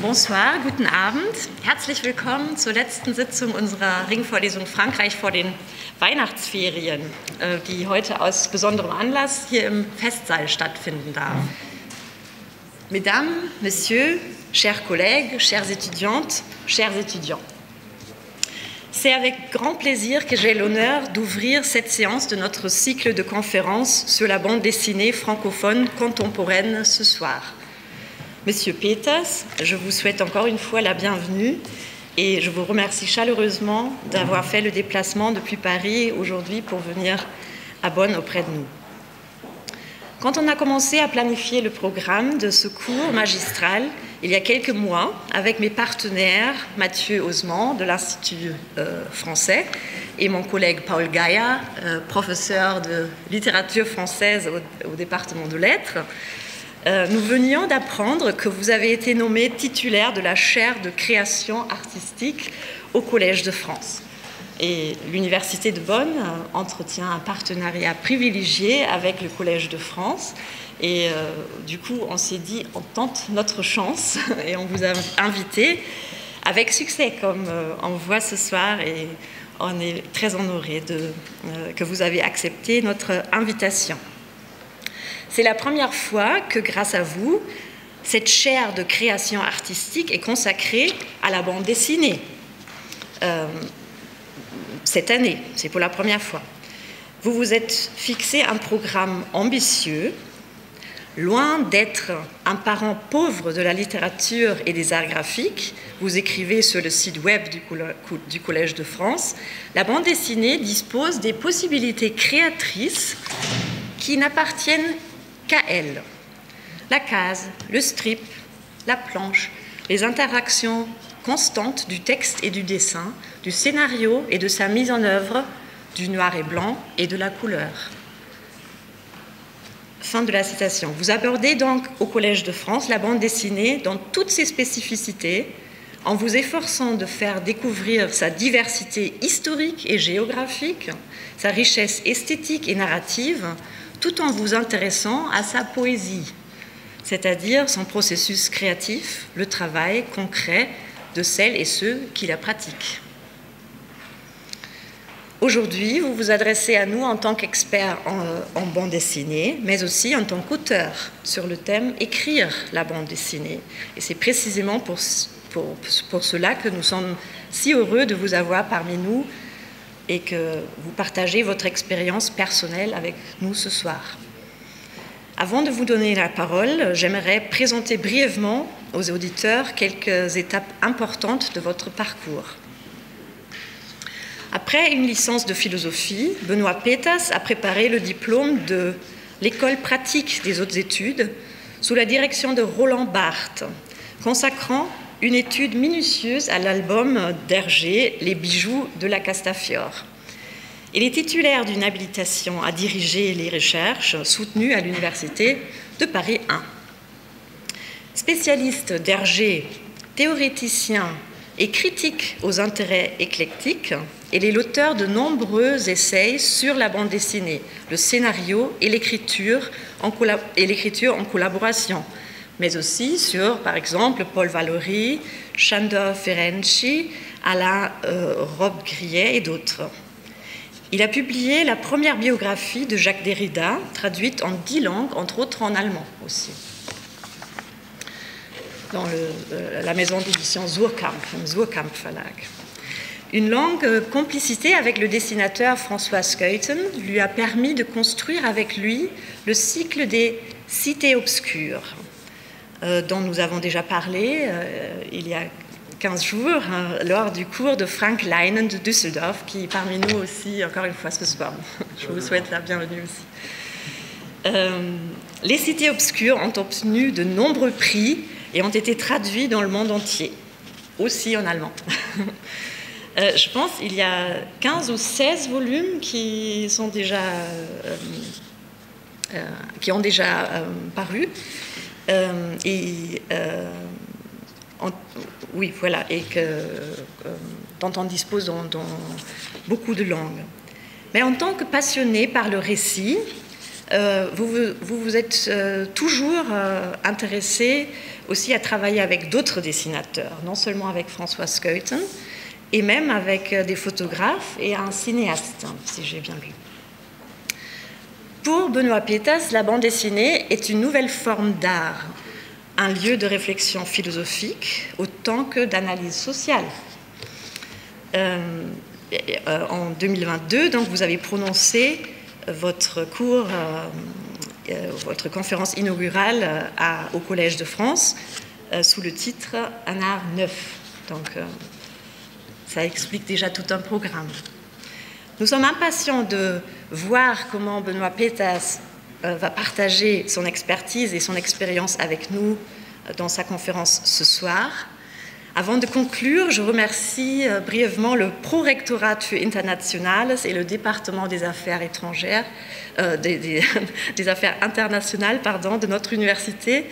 Bonsoir, guten Abend. Herzlich willkommen zur letzten Sitzung unserer Ringvorlesung Frankreich vor den Weihnachtsferien, die heute aus besonderem Anlass hier im Festsaal stattfinden darf. Mesdames, Messieurs, chers collègues, chères étudiantes, chers étudiants. C'est avec grand plaisir que j'ai l'honneur d'ouvrir cette séance de notre cycle de conférences sur la bande dessinée francophone contemporaine ce soir. Monsieur Peters, je vous souhaite encore une fois la bienvenue et je vous remercie chaleureusement d'avoir fait le déplacement depuis Paris aujourd'hui pour venir à Bonn auprès de nous. Quand on a commencé à planifier le programme de ce cours magistral, il y a quelques mois, avec mes partenaires Mathieu Osman de l'Institut français et mon collègue Paul Gaïa, professeur de littérature française au département de lettres, nous venions d'apprendre que vous avez été nommé titulaire de la chaire de création artistique au Collège de France. Et l'Université de Bonn entretient un partenariat privilégié avec le Collège de France. Et du coup, on s'est dit, on tente notre chance et on vous a invité avec succès, comme on voit ce soir. Et on est très honorés que vous avez accepté notre invitation. C'est la première fois que, grâce à vous, cette chaire de création artistique est consacrée à la bande dessinée. Cette année, c'est pour la première fois. Vous vous êtes fixé un programme ambitieux, loin d'être un parent pauvre de la littérature et des arts graphiques. Vous écrivez sur le site web du Collège de France. La bande dessinée dispose des possibilités créatrices qui n'appartiennent qu'à elle. La case, le strip, la planche, les interactions constantes du texte et du dessin, du scénario et de sa mise en œuvre, du noir et blanc et de la couleur. Fin de la citation. Vous abordez donc au Collège de France la bande dessinée dans toutes ses spécificités, en vous efforçant de faire découvrir sa diversité historique et géographique, sa richesse esthétique et narrative, tout en vous intéressant à sa poésie, c'est-à-dire son processus créatif, le travail concret de celles et ceux qui la pratiquent. Aujourd'hui, vous vous adressez à nous en tant qu'expert en bande dessinée, mais aussi en tant qu'auteur sur le thème « Écrire la bande dessinée ». Et c'est précisément pour cela que nous sommes si heureux de vous avoir parmi nous et que vous partagez votre expérience personnelle avec nous ce soir. Avant de vous donner la parole, j'aimerais présenter brièvement aux auditeurs quelques étapes importantes de votre parcours. Après une licence de philosophie, Benoît Peters a préparé le diplôme de l'École pratique des hautes études sous la direction de Roland Barthes, consacrant une étude minutieuse à l'album d'Hergé, Les bijoux de la Castafiore. Il est titulaire d'une habilitation à diriger les recherches soutenues à l'Université de Paris 1. Spécialiste d'Hergé, théoréticien et critique aux intérêts éclectiques, il est l'auteur de nombreux essais sur la bande dessinée, le scénario et l'écriture en collaboration, mais aussi sur, par exemple, Paul Valéry, Sándor Ferenczi, Alain Robbe-Grillet et d'autres. Il a publié la première biographie de Jacques Derrida, traduite en 10 langues, entre autres en allemand aussi, dans la maison d'édition Suhrkamp, le Suhrkamp Verlag. Une longue complicité avec le dessinateur François Scheuten lui a permis de construire avec lui le cycle des cités obscures, dont nous avons déjà parlé il y a 15 jours lors du cours de Frank Leinen de Düsseldorf, qui est parmi nous aussi, encore une fois, ce soir. Je vous souhaite la bienvenue aussi. Les cités obscures ont obtenu de nombreux prix et ont été traduits dans le monde entier, aussi en allemand. Je pense qu'il y a 15 ou 16 volumes qui ont déjà paru. Oui, voilà, et dont on dispose dans beaucoup de langues. Mais en tant que passionné par le récit, vous vous êtes toujours intéressé aussi à travailler avec d'autres dessinateurs, non seulement avec François Schouten, et même avec des photographes et un cinéaste, si j'ai bien lu. Pour Benoît Pétas, la bande dessinée est une nouvelle forme d'art, un lieu de réflexion philosophique autant que d'analyse sociale. En 2022, donc, vous avez prononcé votre cours, votre conférence inaugurale au Collège de France sous le titre « Un art neuf ». Donc, ça explique déjà tout un programme. Nous sommes impatients de voir comment Benoît Pétas va partager son expertise et son expérience avec nous dans sa conférence ce soir. Avant de conclure, je remercie brièvement le Prorectorat für Internationales et le département des affaires étrangères, des affaires internationales, de notre université,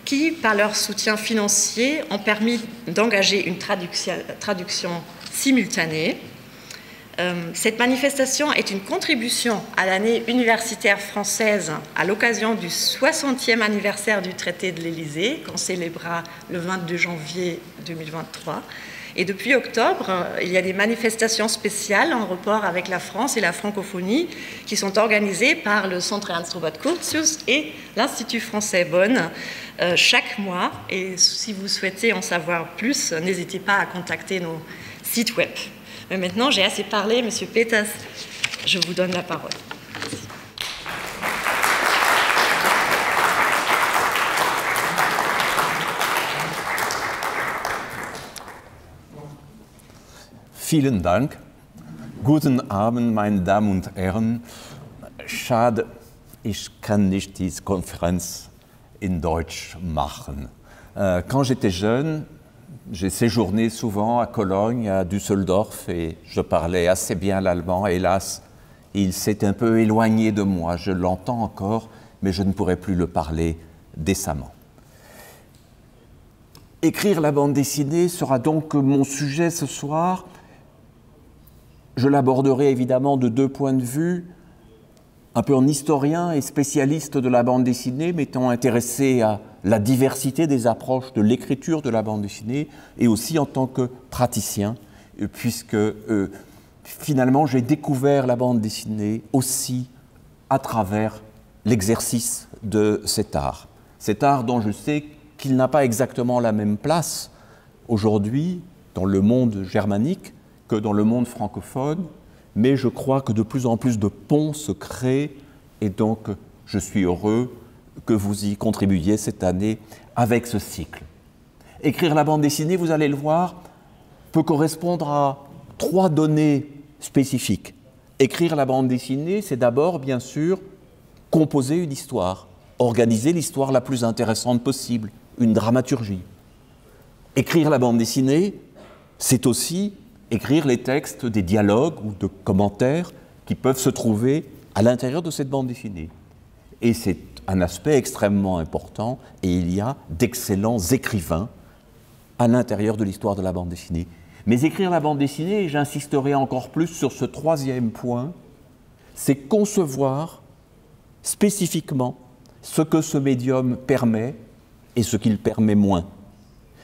qui, par leur soutien financier, ont permis d'engager une traduction simultanée. Cette manifestation est une contribution à l'année universitaire française à l'occasion du 60e anniversaire du traité de l'Élysée, qu'on célébrera le 22 janvier 2023. Et depuis octobre, il y a des manifestations spéciales en rapport avec la France et la francophonie qui sont organisées par le Centre Ernst Robert Curtius et l'Institut français Bonn chaque mois. Et si vous souhaitez en savoir plus, n'hésitez pas à contacter nos sites web. Mais maintenant, j'ai assez parlé. Monsieur Pétas, je vous donne la parole. Vielen Dank. Guten Abend, meine Damen und Herren. Schade, ich kann nicht diese Konferenz in Deutsch machen. Quand j'étais jeune, j'ai séjourné souvent à Cologne, à Düsseldorf, et je parlais assez bien l'allemand. Hélas, il s'est un peu éloigné de moi. Je l'entends encore, mais je ne pourrai plus le parler décemment. Écrire la bande dessinée sera donc mon sujet ce soir. Je l'aborderai évidemment de deux points de vue, un peu en historien et spécialiste de la bande dessinée, m'étant intéressé à la diversité des approches de l'écriture de la bande dessinée, et aussi en tant que praticien, puisque finalement j'ai découvert la bande dessinée aussi à travers l'exercice de cet art dont je sais qu'il n'a pas exactement la même place aujourd'hui dans le monde germanique que dans le monde francophone, mais je crois que de plus en plus de ponts se créent, et donc je suis heureux que vous y contribuiez cette année avec ce cycle. Écrire la bande dessinée, vous allez le voir, peut correspondre à trois données spécifiques. Écrire la bande dessinée, c'est d'abord, bien sûr, composer une histoire, organiser l'histoire la plus intéressante possible, une dramaturgie. Écrire la bande dessinée, c'est aussi écrire les textes des dialogues ou de commentaires qui peuvent se trouver à l'intérieur de cette bande dessinée. Et c'est un aspect extrêmement important, et il y a d'excellents écrivains à l'intérieur de l'histoire de la bande dessinée. Mais écrire la bande dessinée, et j'insisterai encore plus sur ce troisième point, c'est concevoir spécifiquement ce que ce médium permet et ce qu'il permet moins.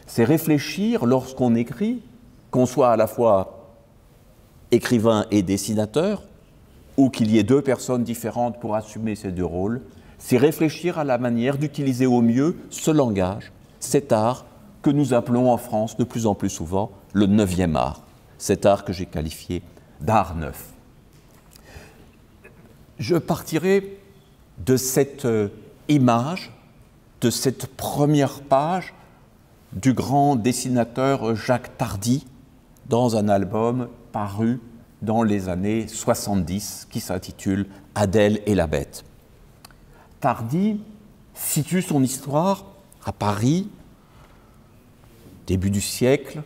C'est réfléchir lorsqu'on écrit, qu'on soit à la fois écrivain et dessinateur, ou qu'il y ait deux personnes différentes pour assumer ces deux rôles, c'est réfléchir à la manière d'utiliser au mieux ce langage, cet art que nous appelons en France de plus en plus souvent le 9e art, cet art que j'ai qualifié d'art neuf. Je partirai de cette image, de cette première page du grand dessinateur Jacques Tardy dans un album paru dans les années 70 qui s'intitule « Adèle et la bête ». Tardy situe son histoire à Paris, début du siècle,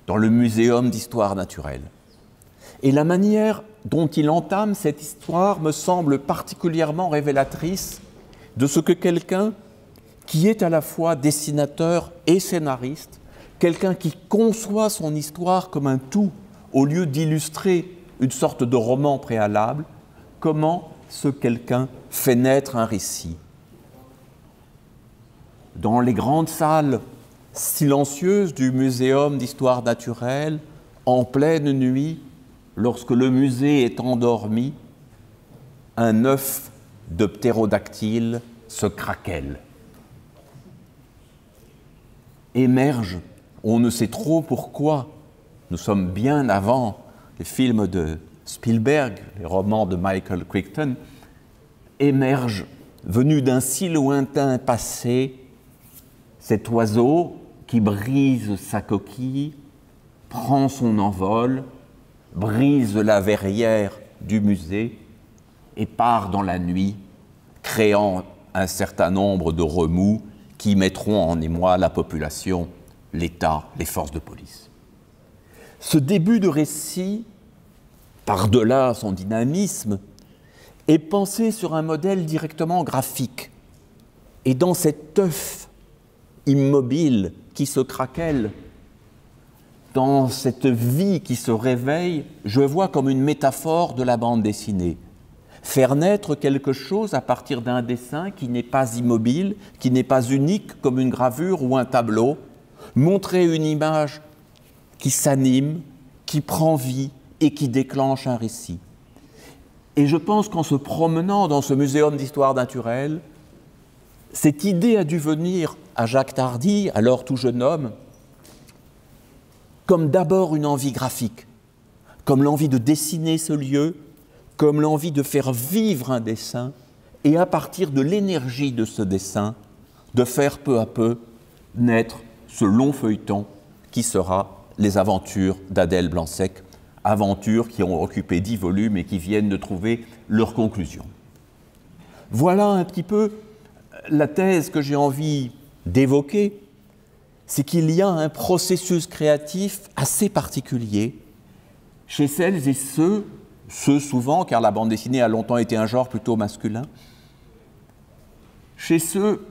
dans le Muséum d'histoire naturelle. Et la manière dont il entame cette histoire me semble particulièrement révélatrice de ce que quelqu'un qui est à la fois dessinateur et scénariste, quelqu'un qui conçoit son histoire comme un tout, au lieu d'illustrer une sorte de roman préalable, comment ce quelqu'un fait naître un récit. Dans les grandes salles silencieuses du Muséum d'histoire naturelle, en pleine nuit, lorsque le musée est endormi, un œuf de ptérodactyle se craquelle. Émerge, on ne sait trop pourquoi, nous sommes bien avant les films de Spielberg, les romans de Michael Crichton, émerge, venu d'un si lointain passé, cet oiseau qui brise sa coquille, prend son envol, brise la verrière du musée et part dans la nuit, créant un certain nombre de remous qui mettront en émoi la population, l'État, les forces de police. Ce début de récit, par-delà son dynamisme, est pensé sur un modèle directement graphique. Et dans cet œuf immobile qui se craquelle, dans cette vie qui se réveille, je vois comme une métaphore de la bande dessinée. Faire naître quelque chose à partir d'un dessin qui n'est pas immobile, qui n'est pas unique comme une gravure ou un tableau, montrer une image qui s'anime, qui prend vie et qui déclenche un récit. Et je pense qu'en se promenant dans ce muséum d'histoire naturelle, cette idée a dû venir à Jacques Tardy, alors tout jeune homme, comme d'abord une envie graphique, comme l'envie de dessiner ce lieu, comme l'envie de faire vivre un dessin, et à partir de l'énergie de ce dessin, de faire peu à peu naître ce long feuilleton qui sera Les aventures d'Adèle Blanc-Sec, aventures qui ont occupé 10 volumes et qui viennent de trouver leur conclusion. Voilà un petit peu la thèse que j'ai envie d'évoquer, c'est qu'il y a un processus créatif assez particulier chez celles et ceux souvent, car la bande dessinée a longtemps été un genre plutôt masculin, chez ceux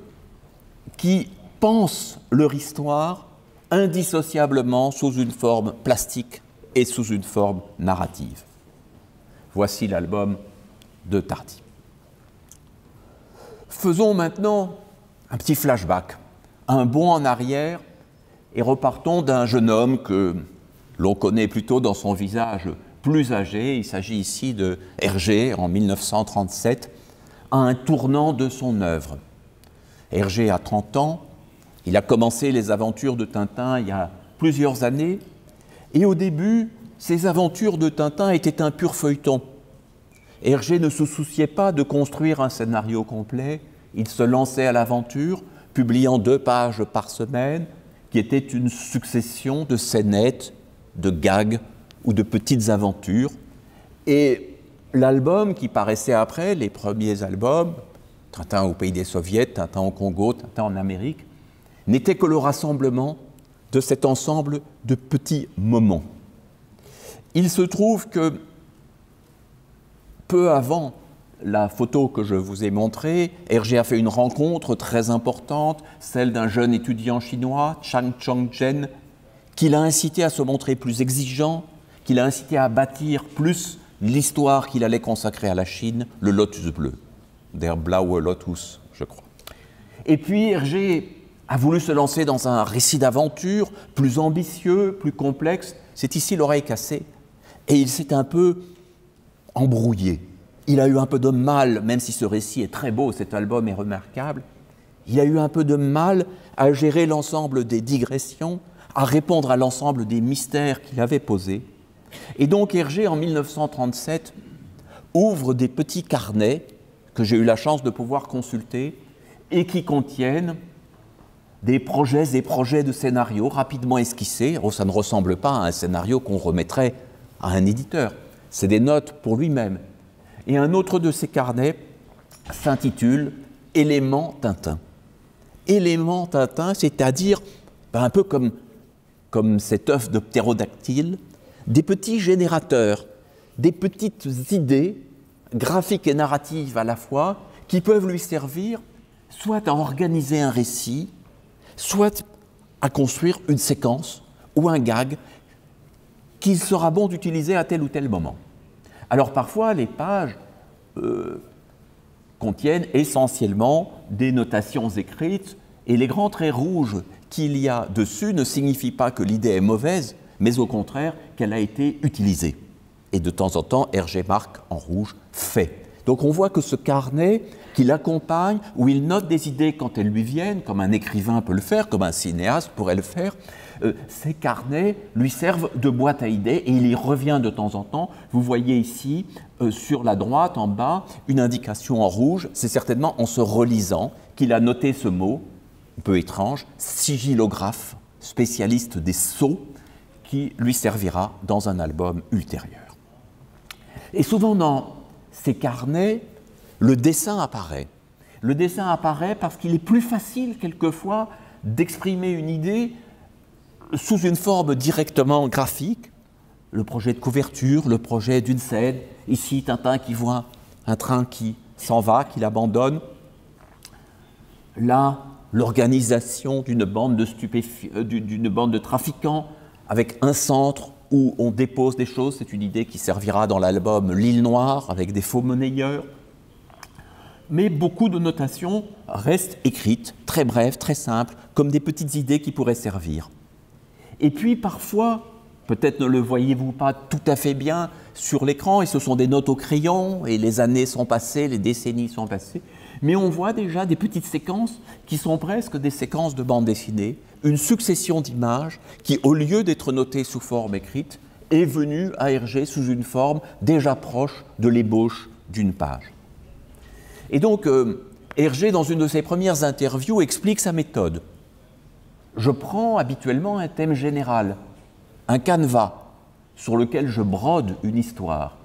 qui pensent leur histoire indissociablement sous une forme plastique et sous une forme narrative. Voici l'album de Tardy. Faisons maintenant un petit flashback, un bond en arrière, et repartons d'un jeune homme que l'on connaît plutôt dans son visage plus âgé. Il s'agit ici de Hergé, en 1937, à un tournant de son œuvre. Hergé a 30 ans, il a commencé les aventures de Tintin il y a plusieurs années, et au début, ces aventures de Tintin étaient un pur feuilleton. Hergé ne se souciait pas de construire un scénario complet, il se lançait à l'aventure, publiant 2 pages par semaine, qui étaient une succession de scénettes, de gags ou de petites aventures. Et l'album qui paraissait après, les premiers albums, Tintin au pays des Soviets, Tintin au Congo, Tintin en Amérique, n'était que le rassemblement de cet ensemble de petits moments. Il se trouve que peu avant la photo que je vous ai montrée, Hergé a fait une rencontre très importante, celle d'un jeune étudiant chinois, Chang Chongzhen, qui l'a incité à se montrer plus exigeant, qui l'a incité à bâtir plus l'histoire qu'il allait consacrer à la Chine, le Lotus bleu, Der blaue Lotus, je crois. Et puis Hergé a voulu se lancer dans un récit d'aventure plus ambitieux, plus complexe. C'est ici l'oreille cassée. Et il s'est un peu embrouillé. Il a eu un peu de mal, même si ce récit est très beau, cet album est remarquable, il a eu un peu de mal à gérer l'ensemble des digressions, à répondre à l'ensemble des mystères qu'il avait posés. Et donc Hergé, en 1937, ouvre des petits carnets que j'ai eu la chance de pouvoir consulter et qui contiennent des projets et projets de scénarios rapidement esquissés. Oh, ça ne ressemble pas à un scénario qu'on remettrait à un éditeur. C'est des notes pour lui-même. Et un autre de ces carnets s'intitule « Éléments Tintin ». Éléments Tintin, c'est-à-dire un peu comme cet œuf de ptérodactyle, des petits générateurs, des petites idées graphiques et narratives à la fois, qui peuvent lui servir soit à organiser un récit, soit à construire une séquence ou un gag qu'il sera bon d'utiliser à tel ou tel moment. Alors parfois, les pages contiennent essentiellement des notations écrites, et les grands traits rouges qu'il y a dessus ne signifient pas que l'idée est mauvaise, mais au contraire qu'elle a été utilisée. Et de temps en temps, Hergé marque en rouge « fait ». Donc on voit que ce carnet qui l'accompagne, où il note des idées quand elles lui viennent, comme un écrivain peut le faire, comme un cinéaste pourrait le faire, ces carnets lui servent de boîte à idées et il y revient de temps en temps. Vous voyez ici, sur la droite, en bas, une indication en rouge. C'est certainement en se relisant qu'il a noté ce mot, un peu étrange, sigillographe, spécialiste des sceaux, qui lui servira dans un album ultérieur. Et souvent dans ces carnets, le dessin apparaît. Le dessin apparaît parce qu'il est plus facile quelquefois d'exprimer une idée sous une forme directement graphique. Le projet de couverture, le projet d'une scène. Ici, Tintin qui voit un train qui s'en va, qui l'abandonne. Là, l'organisation d'une bande de trafiquants avec un centre où on dépose des choses. C'est une idée qui servira dans l'album L'île Noire avec des faux monnayeurs. Mais beaucoup de notations restent écrites, très brèves, très simples, comme des petites idées qui pourraient servir. Et puis parfois, peut-être ne le voyez-vous pas tout à fait bien sur l'écran, et ce sont des notes au crayon, et les années sont passées, les décennies sont passées, mais on voit déjà des petites séquences qui sont presque des séquences de bande dessinée, une succession d'images qui, au lieu d'être notées sous forme écrite, est venue à Hergé sous une forme déjà proche de l'ébauche d'une page. Et donc, Hergé, dans une de ses premières interviews, explique sa méthode. Je prends habituellement un thème général, un canevas sur lequel je brode une histoire.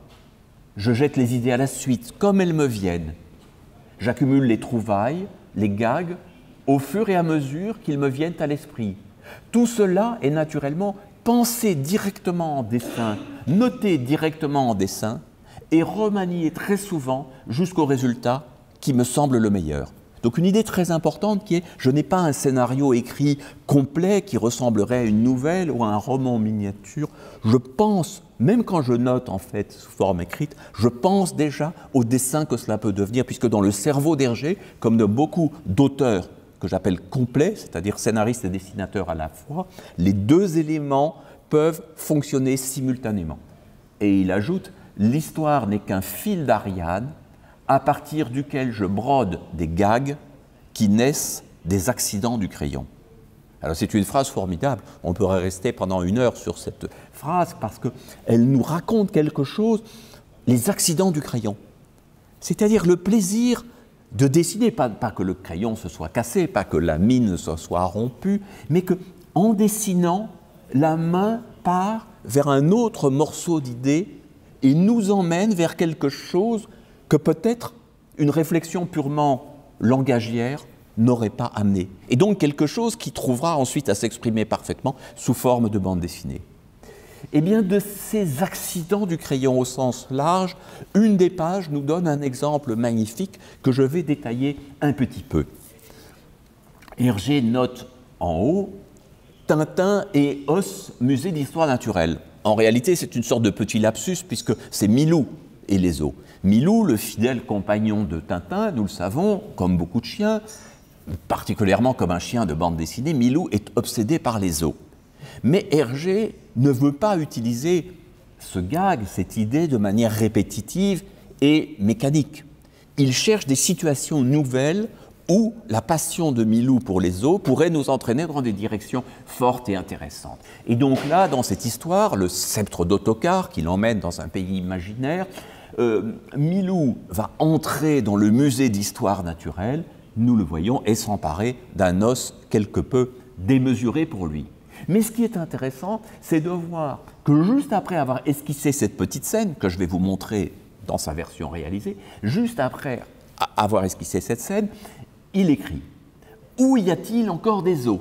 Je jette les idées à la suite, comme elles me viennent. J'accumule les trouvailles, les gags, au fur et à mesure qu'ils me viennent à l'esprit. Tout cela est naturellement pensé directement en dessin, noté directement en dessin, et remanié très souvent jusqu'au résultat qui me semble le meilleur. Donc une idée très importante qui est, je n'ai pas un scénario écrit complet qui ressemblerait à une nouvelle ou à un roman miniature. Je pense, même quand je note en fait sous forme écrite, je pense déjà au dessin que cela peut devenir, puisque dans le cerveau d'Hergé, comme de beaucoup d'auteurs que j'appelle complets, c'est-à-dire scénaristes et dessinateurs à la fois, les deux éléments peuvent fonctionner simultanément. Et il ajoute, l'histoire n'est qu'un fil d'Ariane à partir duquel je brode des gags qui naissent des accidents du crayon. Alors c'est une phrase formidable, on pourrait rester pendant 1 heure sur cette phrase parce qu'elle nous raconte quelque chose, les accidents du crayon. C'est-à-dire le plaisir de dessiner, pas que le crayon se soit cassé, pas que la mine se soit rompue, mais qu'en dessinant, la main part vers un autre morceau d'idée et nous emmène vers quelque chose que peut-être une réflexion purement langagière n'aurait pas amené. Et donc quelque chose qui trouvera ensuite à s'exprimer parfaitement sous forme de bande dessinée. Eh bien, de ces accidents du crayon au sens large, une des pages nous donne un exemple magnifique que je vais détailler un petit peu. Hergé note en haut « Tintin et os, musée d'histoire naturelle ». En réalité, c'est une sorte de petit lapsus puisque c'est Milou et les os. Milou, le fidèle compagnon de Tintin, nous le savons, comme beaucoup de chiens, particulièrement comme un chien de bande dessinée, Milou est obsédé par les os. Mais Hergé ne veut pas utiliser ce gag, cette idée, de manière répétitive et mécanique. Il cherche des situations nouvelles où la passion de Milou pour les os pourrait nous entraîner dans des directions fortes et intéressantes. Et donc là, dans cette histoire, le sceptre d'Ottokar qui l'emmène dans un pays imaginaire, Milou va entrer dans le musée d'histoire naturelle, nous le voyons, et s'emparer d'un os quelque peu démesuré pour lui. Mais ce qui est intéressant, c'est de voir que juste après avoir esquissé cette petite scène, que je vais vous montrer dans sa version réalisée, juste après avoir esquissé cette scène, il écrit « Où y a-t-il encore des os ?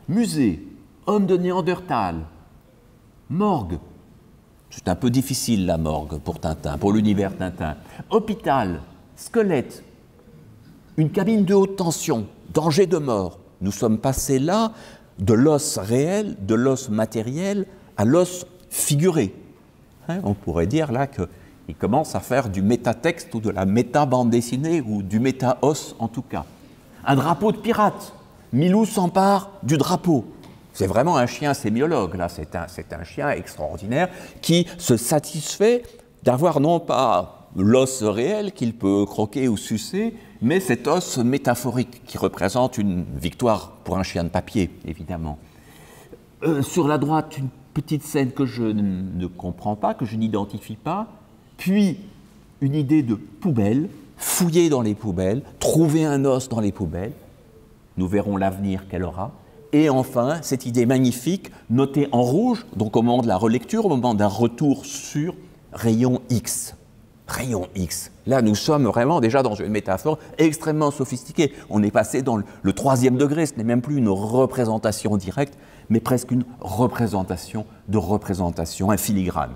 Musée, homme de Néandertal, morgue. » C'est un peu difficile la morgue pour Tintin, pour l'univers Tintin. Hôpital, squelette, une cabine de haute tension, danger de mort. Nous sommes passés là de l'os réel, de l'os matériel, à l'os figuré. On pourrait dire là Il commence à faire du métatexte ou de la méta-bande dessinée ou du méta-os en tout cas. Un drapeau de pirate. Milou s'empare du drapeau. C'est vraiment un chien sémiologue, là. C'est un chien extraordinaire qui se satisfait d'avoir non pas l'os réel qu'il peut croquer ou sucer, mais cet os métaphorique qui représente une victoire pour un chien de papier, évidemment. Sur la droite, une petite scène que je ne comprends pas, que je n'identifie pas, puis une idée de poubelle, fouiller dans les poubelles, trouver un os dans les poubelles, nous verrons l'avenir qu'elle aura, et enfin, cette idée magnifique, notée en rouge, donc au moment de la relecture, au moment d'un retour sur rayon X. Rayon X. Là, nous sommes vraiment déjà dans une métaphore extrêmement sophistiquée. On est passé dans le 3e degré, ce n'est même plus une représentation directe, mais presque une représentation de représentation, un filigrane.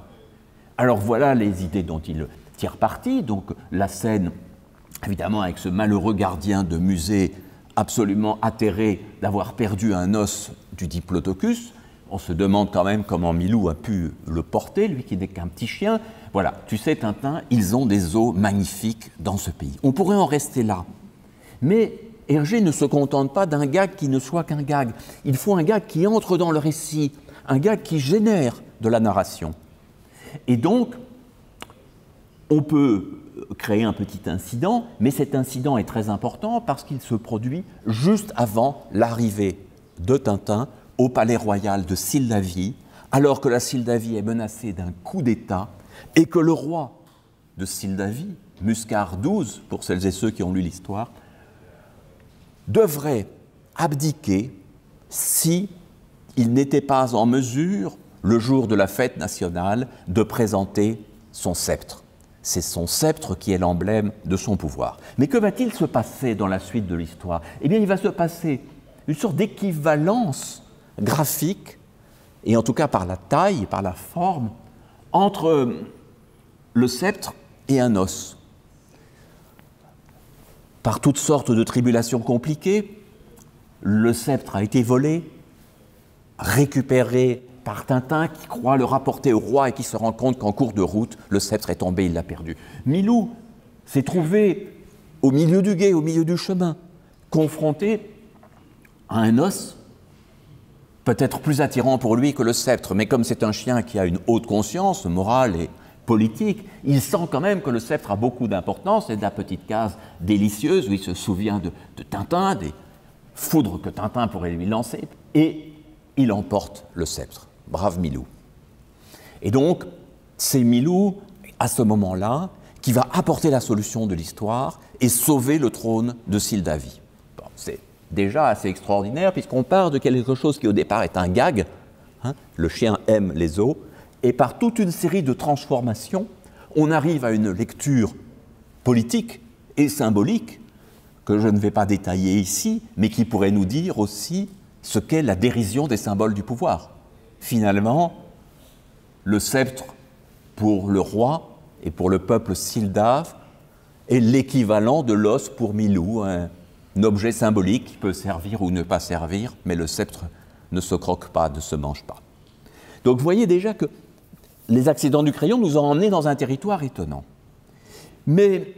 Alors voilà les idées dont il tire parti, donc la scène, évidemment, avec ce malheureux gardien de musée absolument atterré d'avoir perdu un os du diplodocus. On se demande quand même comment Milou a pu le porter, lui qui n'est qu'un petit chien. Voilà, tu sais Tintin, ils ont des os magnifiques dans ce pays. On pourrait en rester là. Mais Hergé ne se contente pas d'un gag qui ne soit qu'un gag. Il faut un gag qui entre dans le récit, un gag qui génère de la narration. Et donc, on peut créer un petit incident, mais cet incident est très important parce qu'il se produit juste avant l'arrivée de Tintin au palais royal de Sildavie, alors que la Sildavie est menacée d'un coup d'État et que le roi de Sildavie, Muscar XII, pour celles et ceux qui ont lu l'histoire, devrait abdiquer si il n'était pas en mesure, le jour de la fête nationale, de présenter son sceptre. C'est son sceptre qui est l'emblème de son pouvoir. Mais que va-t-il se passer dans la suite de l'histoire? Eh bien, il va se passer une sorte d'équivalence graphique, et en tout cas par la taille, par la forme, entre le sceptre et un os. Par toutes sortes de tribulations compliquées, le sceptre a été volé, récupéré par Tintin qui croit le rapporter au roi et qui se rend compte qu'en cours de route, le sceptre est tombé, il l'a perdu. Milou s'est trouvé au milieu du gué, au milieu du chemin, confronté à un os peut-être plus attirant pour lui que le sceptre, mais comme c'est un chien qui a une haute conscience morale et politique, il sent quand même que le sceptre a beaucoup d'importance, et de la petite case délicieuse où il se souvient de Tintin, des foudres que Tintin pourrait lui lancer, et il emporte le sceptre. Brave Milou. Et donc, c'est Milou, à ce moment-là, qui va apporter la solution de l'histoire et sauver le trône de Sildavie. Bon, c'est déjà assez extraordinaire, puisqu'on part de quelque chose qui au départ est un gag, hein, le chien aime les os, et par toute une série de transformations, on arrive à une lecture politique et symbolique, que je ne vais pas détailler ici, mais qui pourrait nous dire aussi ce qu'est la dérision des symboles du pouvoir. Finalement, le sceptre pour le roi et pour le peuple sildave est l'équivalent de l'os pour Milou, un objet symbolique qui peut servir ou ne pas servir, mais le sceptre ne se croque pas, ne se mange pas. Donc vous voyez déjà que les accidents du crayon nous ont emmenés dans un territoire étonnant. Mais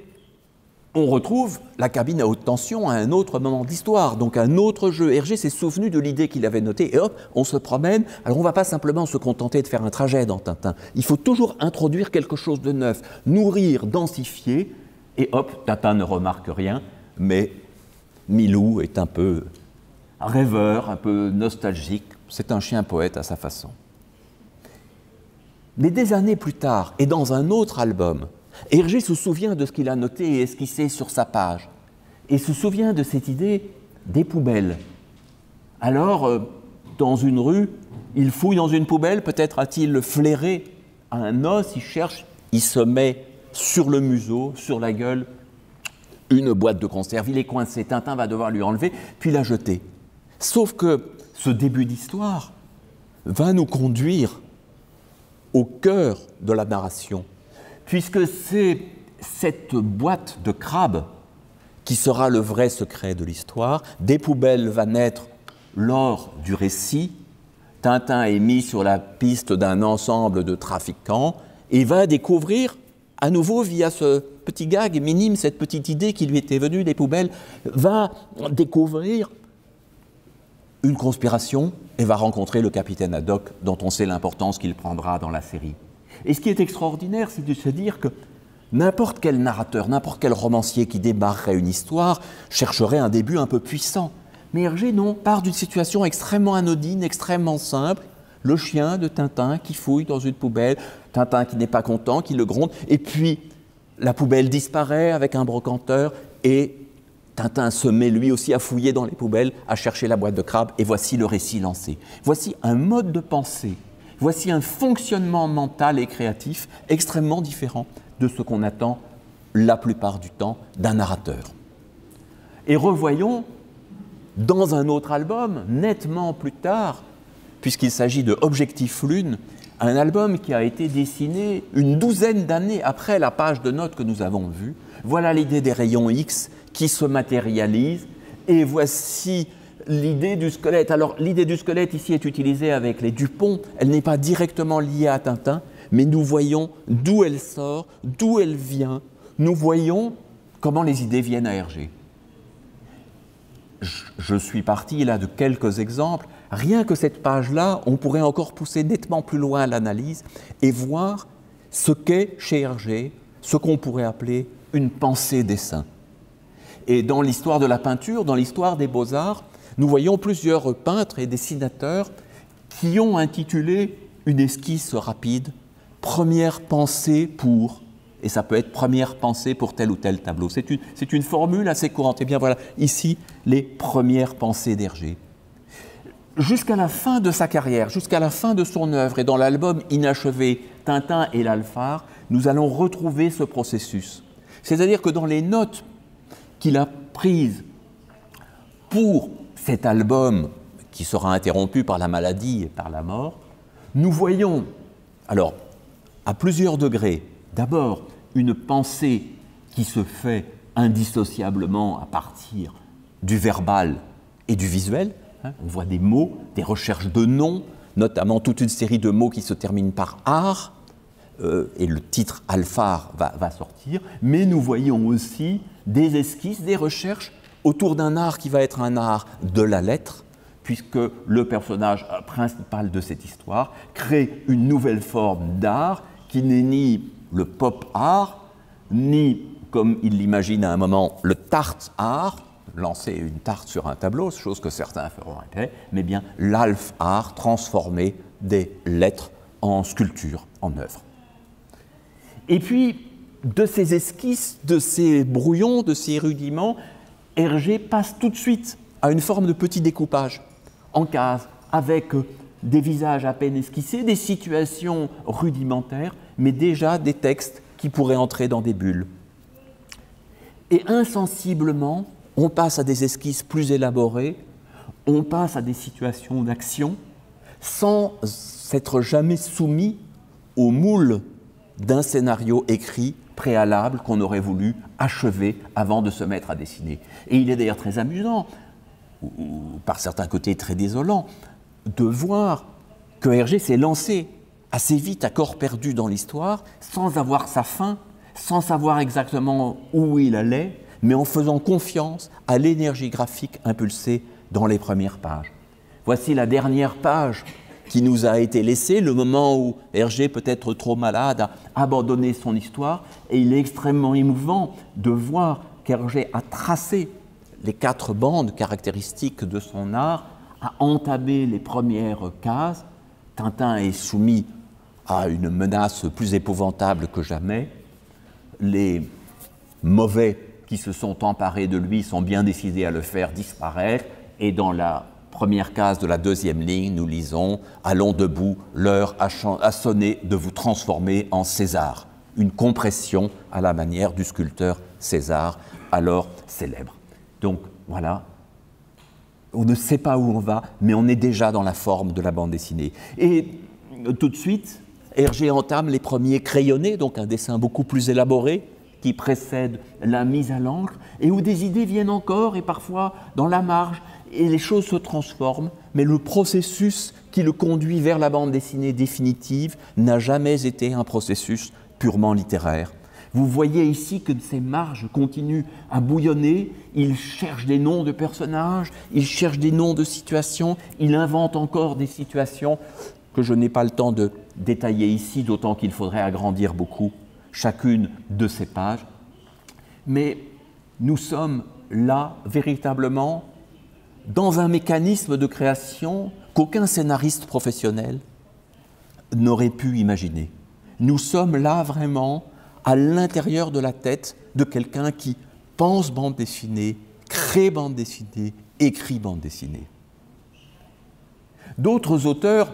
on retrouve la cabine à haute tension à un autre moment d'histoire, donc un autre jeu. Hergé s'est souvenu de l'idée qu'il avait notée, et hop, on se promène. Alors on ne va pas simplement se contenter de faire un trajet dans Tintin. Il faut toujours introduire quelque chose de neuf, nourrir, densifier, et hop, Tintin ne remarque rien, mais Milou est un peu rêveur, un peu nostalgique. C'est un chien poète à sa façon. Mais des années plus tard, et dans un autre album, Hergé se souvient de ce qu'il a noté et esquissé sur sa page, et se souvient de cette idée des poubelles. Alors, dans une rue, il fouille dans une poubelle, peut-être a-t-il flairé un os, il cherche, il se met sur le museau, sur la gueule, une boîte de conserve, il est coincé, Tintin va devoir lui enlever, puis la jeter. Sauf que ce début d'histoire va nous conduire au cœur de la narration, puisque c'est cette boîte de crabes qui sera le vrai secret de l'histoire. Des poubelles va naître lors du récit. Tintin est mis sur la piste d'un ensemble de trafiquants et va découvrir à nouveau, via ce petit gag minime, cette petite idée qui lui était venue des poubelles, va découvrir une conspiration et va rencontrer le capitaine Haddock, dont on sait l'importance qu'il prendra dans la série. Et ce qui est extraordinaire, c'est de se dire que n'importe quel narrateur, n'importe quel romancier qui démarrerait une histoire chercherait un début un peu puissant. Mais Hergé, non, part d'une situation extrêmement anodine, extrêmement simple. Le chien de Tintin qui fouille dans une poubelle, Tintin qui n'est pas content, qui le gronde, et puis la poubelle disparaît avec un brocanteur, et Tintin se met lui aussi à fouiller dans les poubelles, à chercher la boîte de crabe, et voici le récit lancé. Voici un mode de pensée, voici un fonctionnement mental et créatif extrêmement différent de ce qu'on attend la plupart du temps d'un narrateur. Et revoyons, dans un autre album, nettement plus tard, puisqu'il s'agit de Objectif Lune, un album qui a été dessiné une douzaine d'années après la page de notes que nous avons vue. Voilà l'idée des rayons X qui se matérialisent, et voici l'idée du squelette. Alors l'idée du squelette ici est utilisée avec les Dupont, elle n'est pas directement liée à Tintin, mais nous voyons d'où elle sort, d'où elle vient, nous voyons comment les idées viennent à Hergé. Je suis parti là de quelques exemples. Rien que cette page-là, on pourrait encore pousser nettement plus loin l'analyse et voir ce qu'est chez Hergé, ce qu'on pourrait appeler une pensée-dessin. Et dans l'histoire de la peinture, dans l'histoire des beaux-arts, nous voyons plusieurs peintres et dessinateurs qui ont intitulé une esquisse rapide « Première pensée pour », et ça peut être « Première pensée pour tel ou tel tableau ». C'est une formule assez courante. Et bien voilà, ici, les premières pensées d'Hergé. Jusqu'à la fin de sa carrière, jusqu'à la fin de son œuvre, et dans l'album inachevé Tintin et l'Alphard, nous allons retrouver ce processus. C'est-à-dire que dans les notes qu'il a prises pour cet album qui sera interrompu par la maladie et par la mort, nous voyons, alors, à plusieurs degrés, d'abord une pensée qui se fait indissociablement à partir du verbal et du visuel. On voit des mots, des recherches de noms, notamment toute une série de mots qui se terminent par « art », et le titre « Alphard » va sortir, mais nous voyons aussi des esquisses, des recherches autour d'un art qui va être un art de la lettre, puisque le personnage principal de cette histoire crée une nouvelle forme d'art qui n'est ni le pop art, ni, comme il l'imagine à un moment, le tart art, lancer une tarte sur un tableau, chose que certains feront après, mais bien l'alf art, transformer des lettres en sculpture, en œuvre. Et puis, de ces esquisses, de ces brouillons, de ces rudiments, Hergé passe tout de suite à une forme de petit découpage, en cases, avec des visages à peine esquissés, des situations rudimentaires, mais déjà des textes qui pourraient entrer dans des bulles. Et insensiblement, on passe à des esquisses plus élaborées, on passe à des situations d'action, sans s'être jamais soumis au moule d'un scénario écrit préalable qu'on aurait voulu achever avant de se mettre à dessiner. Et il est d'ailleurs très amusant, ou par certains côtés très désolant, de voir que Hergé s'est lancé assez vite à corps perdu dans l'histoire, sans avoir sa fin, sans savoir exactement où il allait, mais en faisant confiance à l'énergie graphique impulsée dans les premières pages. Voici la dernière page qui nous a été laissée, le moment où Hergé, peut-être trop malade, a abandonné son histoire, et il est extrêmement émouvant de voir qu'Hergé a tracé les 4 bandes caractéristiques de son art, a entamé les premières cases. Tintin est soumis à une menace plus épouvantable que jamais. Les mauvais qui se sont emparés de lui sont bien décidés à le faire disparaître, et dans la première case de la 2e ligne, nous lisons « Allons debout, l'heure a sonné de vous transformer en César », une compression à la manière du sculpteur César, alors célèbre. Donc voilà, on ne sait pas où on va, mais on est déjà dans la forme de la bande dessinée. Et tout de suite, Hergé entame les premiers crayonnés, donc un dessin beaucoup plus élaboré, qui précède la mise à l'encre, et où des idées viennent encore, et parfois dans la marge, et les choses se transforment, mais le processus qui le conduit vers la bande dessinée définitive n'a jamais été un processus purement littéraire. Vous voyez ici que ces marges continuent à bouillonner, il cherche des noms de personnages, il cherche des noms de situations, il invente encore des situations que je n'ai pas le temps de détailler ici, d'autant qu'il faudrait agrandir beaucoup chacune de ces pages. Mais nous sommes là, véritablement, dans un mécanisme de création qu'aucun scénariste professionnel n'aurait pu imaginer. Nous sommes là, vraiment, à l'intérieur de la tête de quelqu'un qui pense bande dessinée, crée bande dessinée, écrit bande dessinée. D'autres auteurs,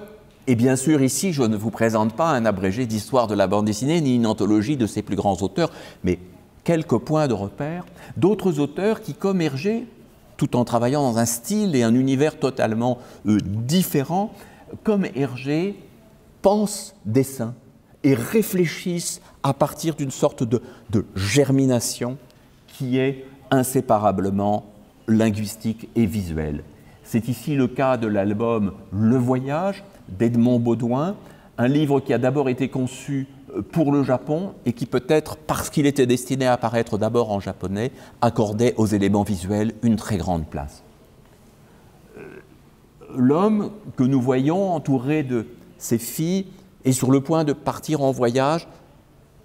et bien sûr ici je ne vous présente pas un abrégé d'histoire de la bande dessinée ni une anthologie de ses plus grands auteurs, mais quelques points de repère, d'autres auteurs qui, comme Hergé, tout en travaillant dans un style et un univers totalement différents, comme Hergé, pensent dessin et réfléchissent à partir d'une sorte de germination qui est inséparablement linguistique et visuelle. C'est ici le cas de l'album Le Voyage d'Edmond Baudouin, un livre qui a d'abord été conçu pour le Japon et qui peut-être, parce qu'il était destiné à apparaître d'abord en japonais, accordait aux éléments visuels une très grande place. L'homme que nous voyons entouré de ses filles est sur le point de partir en voyage,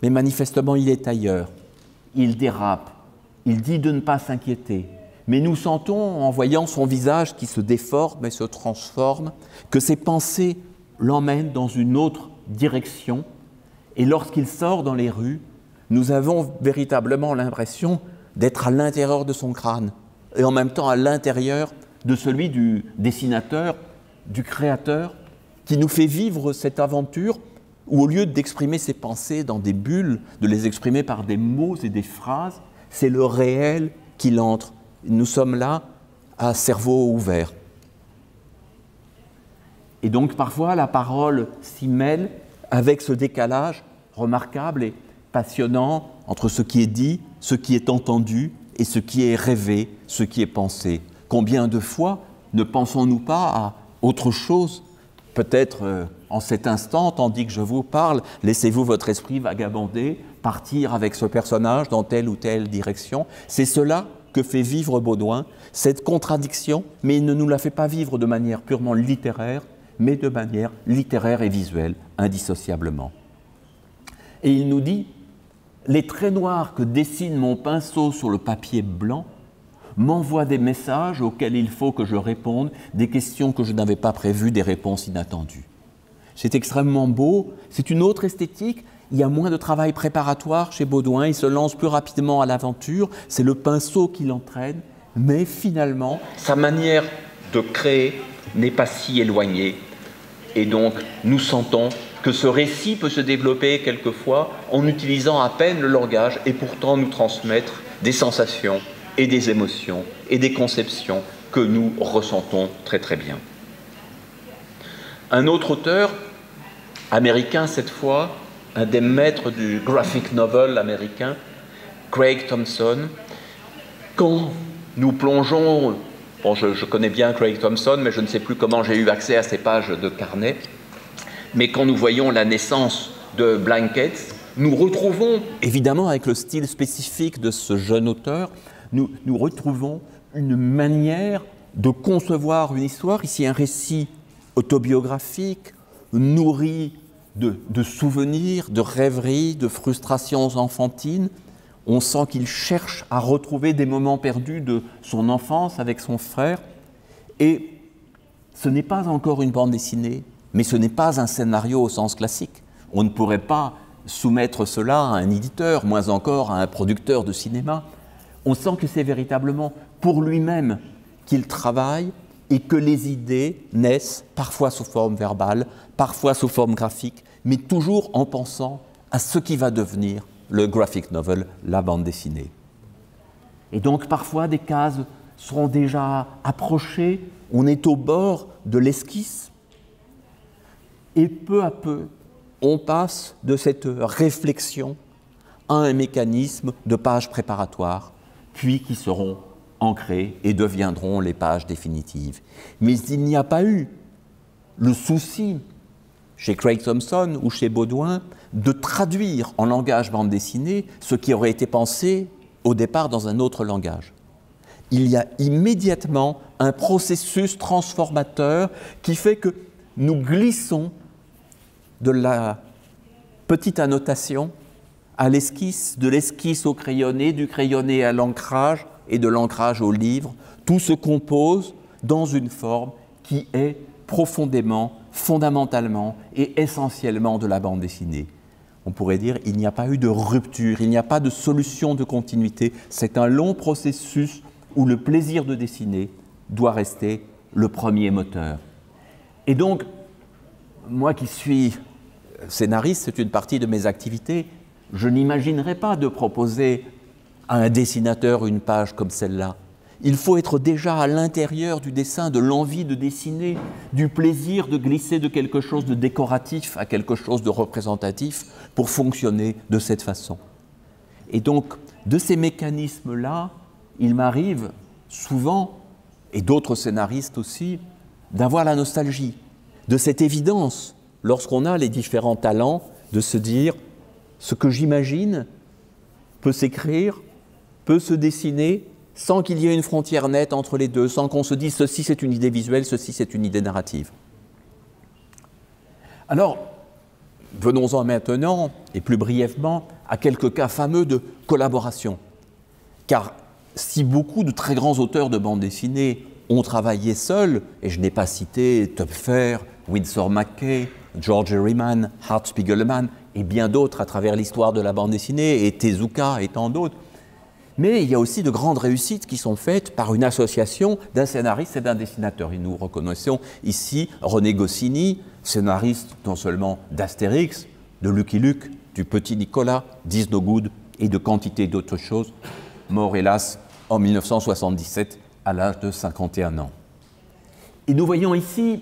mais manifestement il est ailleurs. Il dérape, il dit de ne pas s'inquiéter. Mais nous sentons, en voyant son visage qui se déforme et se transforme, que ses pensées l'emmènent dans une autre direction. Et lorsqu'il sort dans les rues, nous avons véritablement l'impression d'être à l'intérieur de son crâne et en même temps à l'intérieur de celui du dessinateur, du créateur, qui nous fait vivre cette aventure où, au lieu d'exprimer ses pensées dans des bulles, de les exprimer par des mots et des phrases, c'est le réel qui entre. Nous sommes là à cerveau ouvert. Et donc parfois la parole s'y mêle avec ce décalage remarquable et passionnant entre ce qui est dit, ce qui est entendu et ce qui est rêvé, ce qui est pensé. Combien de fois ne pensons-nous pas à autre chose? Peut-être en cet instant, tandis que je vous parle, laissez-vous votre esprit vagabonder, partir avec ce personnage dans telle ou telle direction. C'est cela que fait vivre Baudouin, cette contradiction, mais il ne nous la fait pas vivre de manière purement littéraire, mais de manière littéraire et visuelle, indissociablement. Et il nous dit « Les traits noirs que dessine mon pinceau sur le papier blanc m'envoient des messages auxquels il faut que je réponde, des questions que je n'avais pas prévues, des réponses inattendues. » C'est extrêmement beau, c'est une autre esthétique. Il y a moins de travail préparatoire chez Baudouin, il se lance plus rapidement à l'aventure, c'est le pinceau qui l'entraîne, mais finalement, sa manière de créer n'est pas si éloignée. Et donc, nous sentons que ce récit peut se développer quelquefois en utilisant à peine le langage et pourtant nous transmettre des sensations et des émotions et des conceptions que nous ressentons très très bien. Un autre auteur, américain cette fois, un des maîtres du graphic novel américain, Craig Thompson. Quand nous plongeons, bon, je connais bien Craig Thompson, mais je ne sais plus comment j'ai eu accès à ces pages de carnet, mais quand nous voyons la naissance de Blankets, nous retrouvons, évidemment avec le style spécifique de ce jeune auteur, nous retrouvons une manière de concevoir une histoire, ici un récit autobiographique, nourri de souvenirs, de rêveries, de frustrations enfantines. On sent qu'il cherche à retrouver des moments perdus de son enfance avec son frère. Et ce n'est pas encore une bande dessinée, mais ce n'est pas un scénario au sens classique. On ne pourrait pas soumettre cela à un éditeur, moins encore à un producteur de cinéma. On sent que c'est véritablement pour lui-même qu'il travaille et que les idées naissent parfois sous forme verbale, parfois sous forme graphique, mais toujours en pensant à ce qui va devenir le graphic novel, la bande dessinée. Et donc parfois des cases seront déjà approchées, on est au bord de l'esquisse, et peu à peu, on passe de cette réflexion à un mécanisme de pages préparatoires, puis qui seront ancrées et deviendront les pages définitives. Mais il n'y a pas eu le souci, chez Craig Thompson ou chez Baudouin, de traduire en langage bande dessinée ce qui aurait été pensé au départ dans un autre langage. Il y a immédiatement un processus transformateur qui fait que nous glissons de la petite annotation à l'esquisse, de l'esquisse au crayonné, du crayonné à l'ancrage et de l'ancrage au livre. Tout se compose dans une forme qui est profondément, fondamentalement et essentiellement de la bande dessinée. On pourrait dire qu'il n'y a pas eu de rupture, il n'y a pas de solution de continuité. C'est un long processus où le plaisir de dessiner doit rester le premier moteur. Et donc, moi qui suis scénariste, c'est une partie de mes activités, je n'imaginerais pas de proposer à un dessinateur une page comme celle-là. Il faut être déjà à l'intérieur du dessin, de l'envie de dessiner, du plaisir de glisser de quelque chose de décoratif à quelque chose de représentatif pour fonctionner de cette façon. Et donc, de ces mécanismes-là, il m'arrive souvent, et d'autres scénaristes aussi, d'avoir la nostalgie, de cette évidence, lorsqu'on a les différents talents, de se dire ce que j'imagine peut s'écrire, peut se dessiner, sans qu'il y ait une frontière nette entre les deux, sans qu'on se dise ceci c'est une idée visuelle, ceci c'est une idée narrative. Alors, venons-en maintenant, et plus brièvement, à quelques cas fameux de collaboration. Car si beaucoup de très grands auteurs de bande dessinée ont travaillé seuls, et je n'ai pas cité Töpfer, Winsor McCay, George Herriman, Art Spiegelman, et bien d'autres à travers l'histoire de la bande dessinée, et Tezuka et tant d'autres, mais il y a aussi de grandes réussites qui sont faites par une association d'un scénariste et d'un dessinateur. Et nous reconnaissons ici René Goscinny, scénariste non seulement d'Astérix, de Lucky Luke, du Petit Nicolas, d'Is No Good et de quantité d'autres choses, mort hélas en 1977 à l'âge de 51 ans. Et nous voyons ici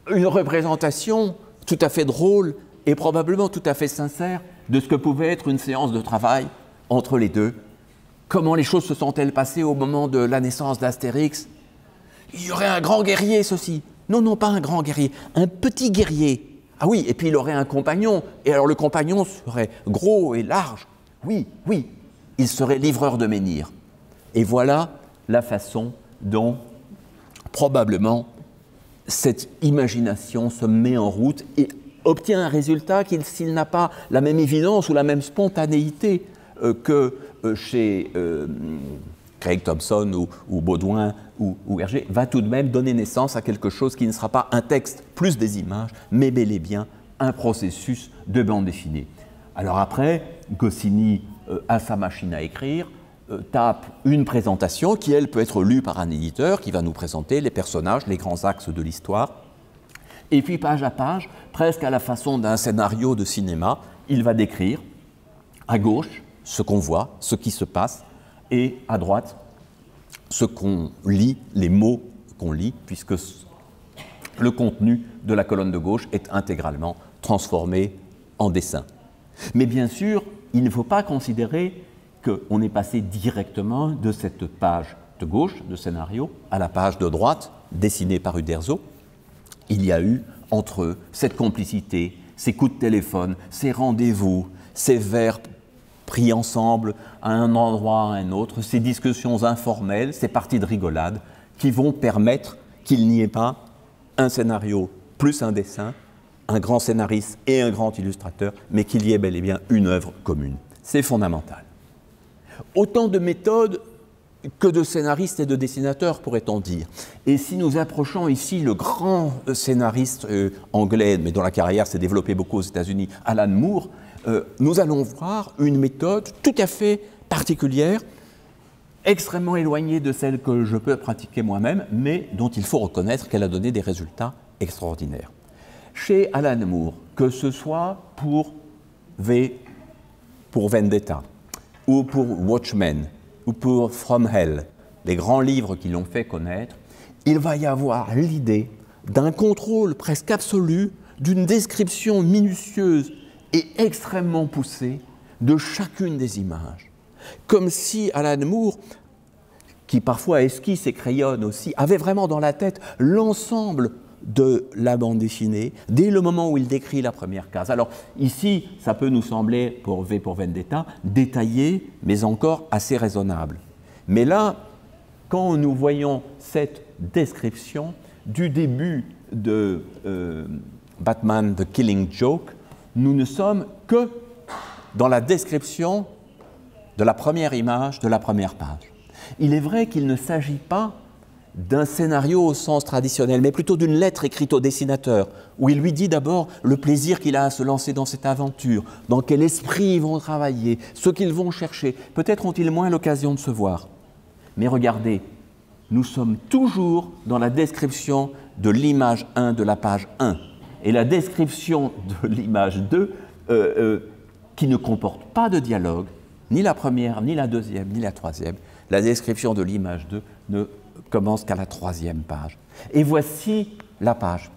une représentation tout à fait drôle et probablement tout à fait sincère de ce que pouvait être une séance de travail entre les deux. Comment les choses se sont-elles passées au moment de la naissance d'Astérix? Il y aurait un grand guerrier, ceci. Non, non, pas un grand guerrier, un petit guerrier. Ah oui, et puis il aurait un compagnon, et alors le compagnon serait gros et large. Oui, oui, il serait livreur de menhirs. Et voilà la façon dont, probablement, cette imagination se met en route et obtient un résultat qui, s'il n'a pas la même évidence ou la même spontanéité que chez Craig Thompson ou Baudouin ou Hergé, va tout de même donner naissance à quelque chose qui ne sera pas un texte plus des images, mais bel et bien un processus de bande dessinée. Alors après, Goscinny a sa machine à écrire, tape une présentation qui, elle, peut être lue par un éditeur qui va nous présenter les personnages, les grands axes de l'histoire. Et puis, page à page, presque à la façon d'un scénario de cinéma, il va décrire à gauche ce qu'on voit, ce qui se passe, et à droite, ce qu'on lit, les mots qu'on lit, puisque le contenu de la colonne de gauche est intégralement transformé en dessin. Mais bien sûr, il ne faut pas considérer qu'on est passé directement de cette page de gauche, de scénario, à la page de droite, dessinée par Uderzo. Il y a eu entre eux cette complicité, ces coups de téléphone, ces rendez-vous, ces verbes pris ensemble à un endroit à un autre, ces discussions informelles, ces parties de rigolade qui vont permettre qu'il n'y ait pas un scénario plus un dessin, un grand scénariste et un grand illustrateur, mais qu'il y ait bel et bien une œuvre commune. C'est fondamental. Autant de méthodes que de scénaristes et de dessinateurs, pourrait-on dire. Et si nous approchons ici le grand scénariste anglais, mais dont la carrière s'est développée beaucoup aux États-Unis, Alan Moore, nous allons voir une méthode tout à fait particulière, extrêmement éloignée de celle que je peux pratiquer moi-même, mais dont il faut reconnaître qu'elle a donné des résultats extraordinaires. Chez Alan Moore, que ce soit pour Vendetta, ou pour Watchmen, ou pour From Hell, les grands livres qui l'ont fait connaître, il va y avoir l'idée d'un contrôle presque absolu, d'une description minutieuse et extrêmement poussée de chacune des images. Comme si Alan Moore, qui parfois esquisse et crayonne aussi, avait vraiment dans la tête l'ensemble de la bande dessinée dès le moment où il décrit la première case. Alors ici, ça peut nous sembler, pour V pour Vendetta, détaillé, mais encore assez raisonnable. Mais là, quand nous voyons cette description du début de Batman The Killing Joke, nous ne sommes que dans la description de la première image, de la première page. Il est vrai qu'il ne s'agit pas d'un scénario au sens traditionnel, mais plutôt d'une lettre écrite au dessinateur, où il lui dit d'abord le plaisir qu'il a à se lancer dans cette aventure, dans quel esprit ils vont travailler, ce qu'ils vont chercher. Peut-être ont-ils moins l'occasion de se voir. Mais regardez, nous sommes toujours dans la description de l'image 1 de la page 1. Et la description de l'image 2, qui ne comporte pas de dialogue, ni la première, ni la deuxième, ni la troisième, la description de l'image 2 ne commence qu'à la troisième page. Et voici la page,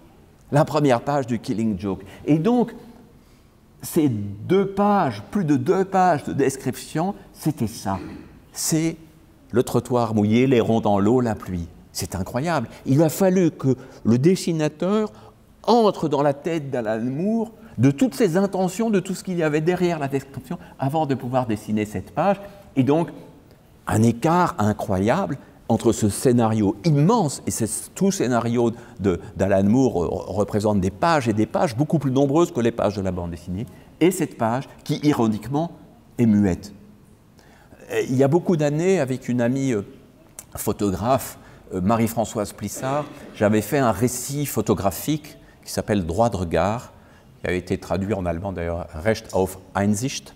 la première page du Killing Joke. Et donc, ces 2 pages, plus de 2 pages de description, c'était ça. C'est le trottoir mouillé, les ronds dans l'eau, la pluie. C'est incroyable. Il a fallu que le dessinateur entre dans la tête d'Alan Moore de toutes ses intentions, de tout ce qu'il y avait derrière la description, avant de pouvoir dessiner cette page. Et donc, un écart incroyable entre ce scénario immense, et tout scénario d'Alan Moore représente des pages et des pages beaucoup plus nombreuses que les pages de la bande dessinée, et cette page qui, ironiquement, est muette. Il y a beaucoup d'années, avec une amie photographe, Marie-Françoise Plissard, j'avais fait un récit photographique qui s'appelle Droit de regard, qui a été traduit en allemand d'ailleurs, Recht auf Einsicht,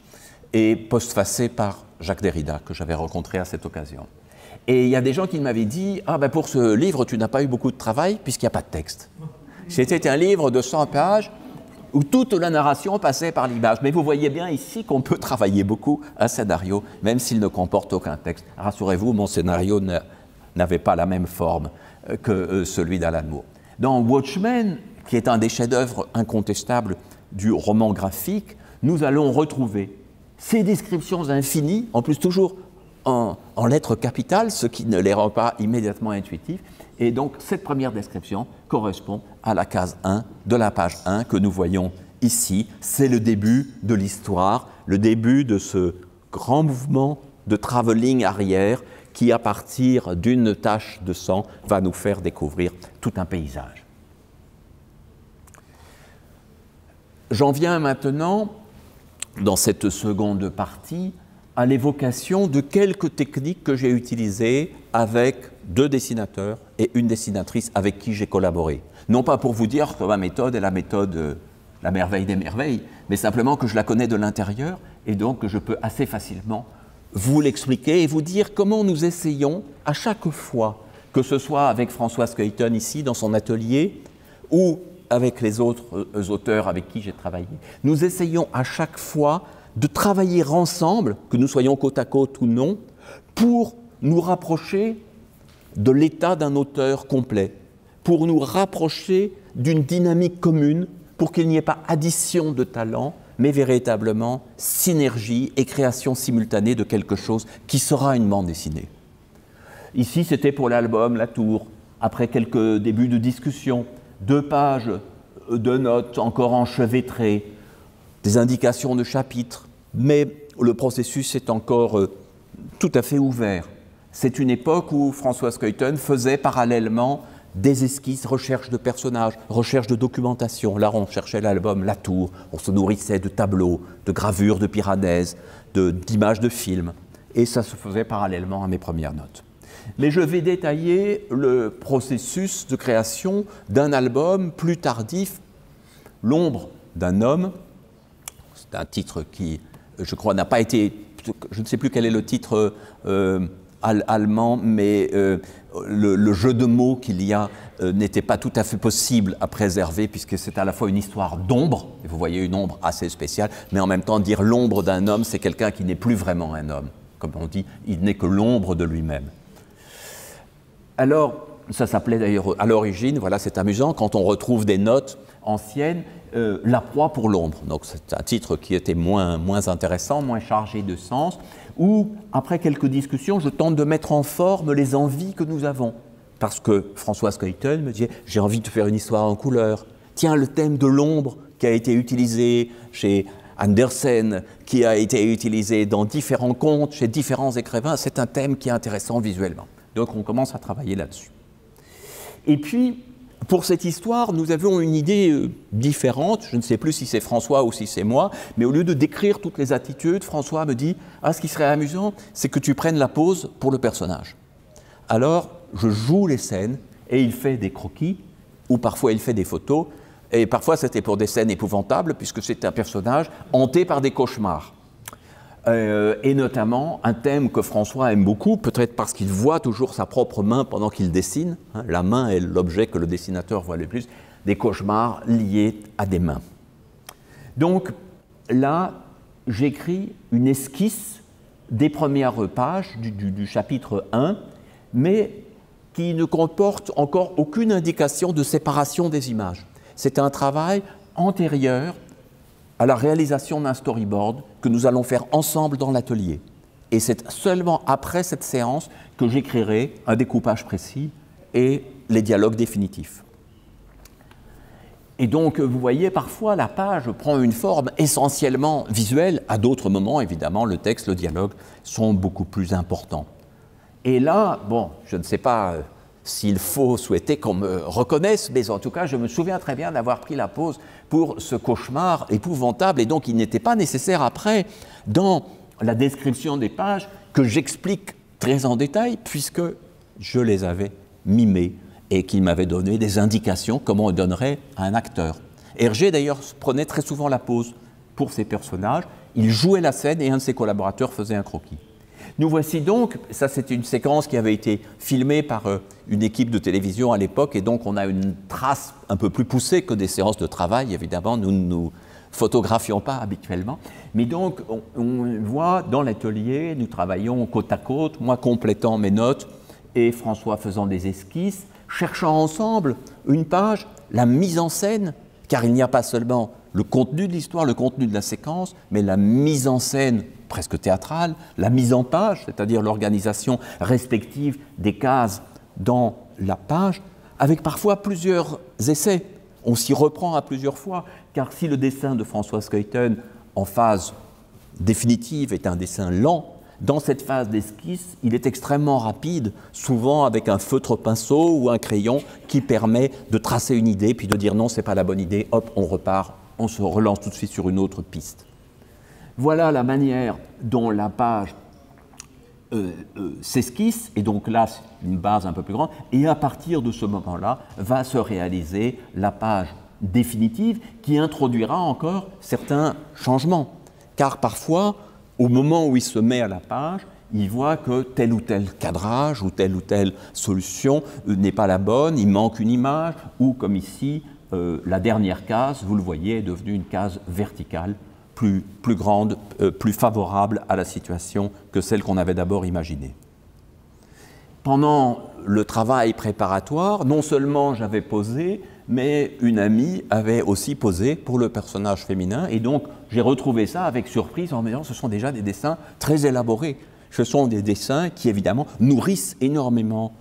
et postfacé par Jacques Derrida, que j'avais rencontré à cette occasion. Et il y a des gens qui m'avaient dit « Ah ben pour ce livre, tu n'as pas eu beaucoup de travail puisqu'il n'y a pas de texte. » C'était un livre de 100 pages où toute la narration passait par l'image. Mais vous voyez bien ici qu'on peut travailler beaucoup un scénario, même s'il ne comporte aucun texte. Rassurez-vous, mon scénario n'avait pas la même forme que celui d'Alan Moore. Dans Watchmen, qui est un des chefs-d'œuvre incontestables du roman graphique, nous allons retrouver ces descriptions infinies, en plus toujours en lettres capitales, ce qui ne les rend pas immédiatement intuitifs. Et donc, cette première description correspond à la case 1 de la page 1 que nous voyons ici. C'est le début de l'histoire, le début de ce grand mouvement de travelling arrière qui, à partir d'une tache de sang, va nous faire découvrir tout un paysage. J'en viens maintenant, dans cette seconde partie, à l'évocation de quelques techniques que j'ai utilisées avec 2 dessinateurs et une dessinatrice avec qui j'ai collaboré. Non pas pour vous dire que ma méthode est la méthode la merveille des merveilles, mais simplement que je la connais de l'intérieur et donc que je peux assez facilement vous l'expliquer et vous dire comment nous essayons à chaque fois, que ce soit avec Françoise Cuyton ici dans son atelier ou avec les autres auteurs avec qui j'ai travaillé, nous essayons à chaque fois de travailler ensemble, que nous soyons côte à côte ou non, pour nous rapprocher de l'état d'un auteur complet, pour nous rapprocher d'une dynamique commune, pour qu'il n'y ait pas addition de talents, mais véritablement synergie et création simultanée de quelque chose qui sera une bande dessinée. Ici, c'était pour l'album La Tour, après quelques débuts de discussion, 2 pages de notes encore enchevêtrées, des indications de chapitres, mais le processus est encore tout à fait ouvert. C'est une époque où Françoise Cuyton faisait parallèlement des esquisses, recherche de personnages, recherche de documentation. Là, on cherchait l'album La Tour, on se nourrissait de tableaux, de gravures de Piranèse, d'images de films, et ça se faisait parallèlement à mes premières notes. Mais je vais détailler le processus de création d'un album plus tardif, L'ombre d'un homme. C'est un titre qui, je crois, n'a pas été, je ne sais plus quel est le titre allemand, mais le jeu de mots qu'il y a n'était pas tout à fait possible à préserver, puisque c'est à la fois une histoire d'ombre, et vous voyez une ombre assez spéciale, mais en même temps dire l'ombre d'un homme, c'est quelqu'un qui n'est plus vraiment un homme. Comme on dit, il n'est que l'ombre de lui-même. Alors, ça s'appelait d'ailleurs à l'origine, voilà, c'est amusant, quand on retrouve des notes anciennes, La proie pour l'ombre. Donc c'est un titre qui était moins intéressant, moins chargé de sens, où, après quelques discussions, je tente de mettre en forme les envies que nous avons. parce que François Skeuten me disait « j'ai envie de faire une histoire en couleur ». Tiens, le thème de l'ombre qui a été utilisé chez Andersen, qui a été utilisé dans différents contes, chez différents écrivains, c'est un thème qui est intéressant visuellement. Donc on commence à travailler là-dessus. Et puis, pour cette histoire, nous avions une idée différente, je ne sais plus si c'est François ou si c'est moi, mais au lieu de décrire toutes les attitudes, François me dit « Ah, ce qui serait amusant, c'est que tu prennes la pose pour le personnage ». Alors, je joue les scènes et il fait des croquis, ou parfois il fait des photos, et parfois c'était pour des scènes épouvantables, puisque c'est un personnage hanté par des cauchemars. Et notamment un thème que François aime beaucoup, peut-être parce qu'il voit toujours sa propre main pendant qu'il dessine, hein, la main est l'objet que le dessinateur voit le plus, des cauchemars liés à des mains. Donc là, j'écris une esquisse des premières pages du chapitre 1, mais qui ne comporte encore aucune indication de séparation des images. C'est un travail antérieur à la réalisation d'un storyboard que nous allons faire ensemble dans l'atelier. Et c'est seulement après cette séance que j'écrirai un découpage précis et les dialogues définitifs. Et donc, vous voyez, parfois, la page prend une forme essentiellement visuelle. À d'autres moments, évidemment, le texte, le dialogue sont beaucoup plus importants. Et là, bon, je ne sais pas s'il faut souhaiter qu'on me reconnaisse, mais en tout cas, je me souviens très bien d'avoir pris la pose pour ce cauchemar épouvantable, et donc il n'était pas nécessaire après, dans la description des pages, que j'explique très en détail, puisque je les avais mimés et qu'il m'avait donné des indications comment on donnerait à un acteur. Hergé, d'ailleurs, prenait très souvent la pose pour ses personnages, il jouait la scène et un de ses collaborateurs faisait un croquis. Nous voici donc, ça c'est une séquence qui avait été filmée par une équipe de télévision à l'époque, et donc on a une trace un peu plus poussée que des séances de travail, évidemment, nous ne nous photographions pas habituellement. Mais donc on voit dans l'atelier, nous travaillons côte à côte, moi complétant mes notes et François faisant des esquisses, cherchant ensemble une page, la mise en scène, car il n'y a pas seulement le contenu de l'histoire, le contenu de la séquence, mais la mise en scène presque théâtrale, la mise en page, c'est-à-dire l'organisation respective des cases dans la page, avec parfois plusieurs essais. On s'y reprend à plusieurs fois, car si le dessin de François Skeuten en phase définitive est un dessin lent, dans cette phase d'esquisse, il est extrêmement rapide, souvent avec un feutre pinceau ou un crayon qui permet de tracer une idée, puis de dire non, c'est pas la bonne idée, hop, on repart, on se relance tout de suite sur une autre piste. Voilà la manière dont la page s'esquisse, et donc là, c'est une base un peu plus grande, et à partir de ce moment-là, va se réaliser la page définitive qui introduira encore certains changements. Car parfois, au moment où il se met à la page, il voit que tel ou tel cadrage ou telle solution n'est pas la bonne, il manque une image, ou comme ici, la dernière case, vous le voyez, est devenue une case verticale, plus grande, plus favorable à la situation que celle qu'on avait d'abord imaginée. Pendant le travail préparatoire, non seulement j'avais posé, mais une amie avait aussi posé pour le personnage féminin, et donc j'ai retrouvé ça avec surprise en me disant ce sont déjà des dessins très élaborés. Ce sont des dessins qui évidemment nourrissent énormément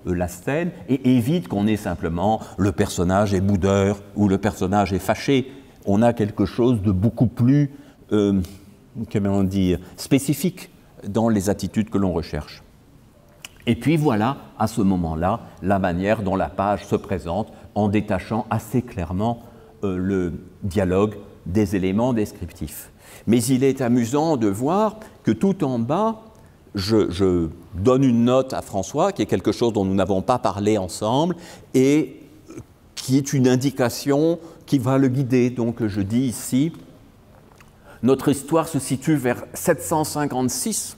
la scène et évitent qu'on ait simplement le personnage est boudeur ou le personnage est fâché. On a quelque chose de beaucoup plus, comment dire, spécifique dans les attitudes que l'on recherche. Et puis voilà, à ce moment-là, la manière dont la page se présente en détachant assez clairement le dialogue des éléments descriptifs. Mais il est amusant de voir que tout en bas, je donne une note à François, qui est quelque chose dont nous n'avons pas parlé ensemble, et qui est une indication qui va le guider. Donc je dis ici, notre histoire se situe vers 756,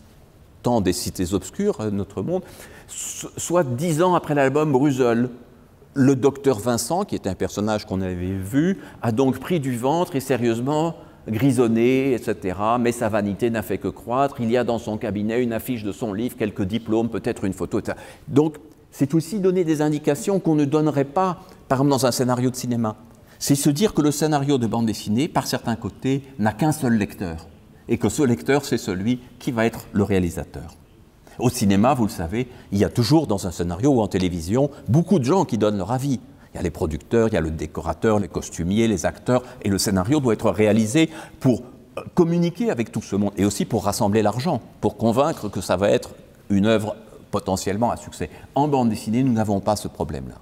temps des cités obscures, notre monde, soit 10 ans après l'album Brussels. Le docteur Vincent, qui est un personnage qu'on avait vu, a donc pris du ventre et sérieusement grisonné, etc. Mais sa vanité n'a fait que croître. Il y a dans son cabinet une affiche de son livre, quelques diplômes, peut-être une photo, etc. Donc, c'est aussi donner des indications qu'on ne donnerait pas, par exemple, dans un scénario de cinéma. C'est se dire que le scénario de bande dessinée, par certains côtés, n'a qu'un seul lecteur. Et que ce lecteur, c'est celui qui va être le réalisateur. Au cinéma, vous le savez, il y a toujours dans un scénario ou en télévision beaucoup de gens qui donnent leur avis. Il y a les producteurs, il y a le décorateur, les costumiers, les acteurs, et le scénario doit être réalisé pour communiquer avec tout ce monde, et aussi pour rassembler l'argent, pour convaincre que ça va être une œuvre potentiellement à succès. En bande dessinée, nous n'avons pas ce problème-là.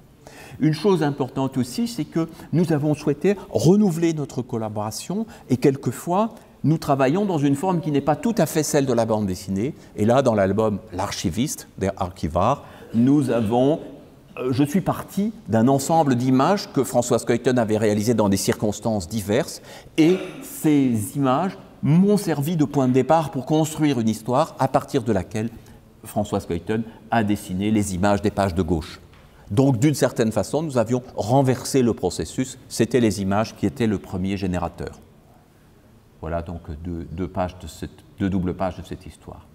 Une chose importante aussi, c'est que nous avons souhaité renouveler notre collaboration, et quelquefois, nous travaillons dans une forme qui n'est pas tout à fait celle de la bande dessinée. Et là, dans l'album L'Archiviste, Der Archivar, nous avons... Je suis parti d'un ensemble d'images que Françoise Cuyten avait réalisées dans des circonstances diverses, et ces images m'ont servi de point de départ pour construire une histoire à partir de laquelle Françoise Cuyten a dessiné les images des pages de gauche. Donc, d'une certaine façon, nous avions renversé le processus. C'était les images qui étaient le premier générateur. Voilà donc deux doubles pages de cette histoire.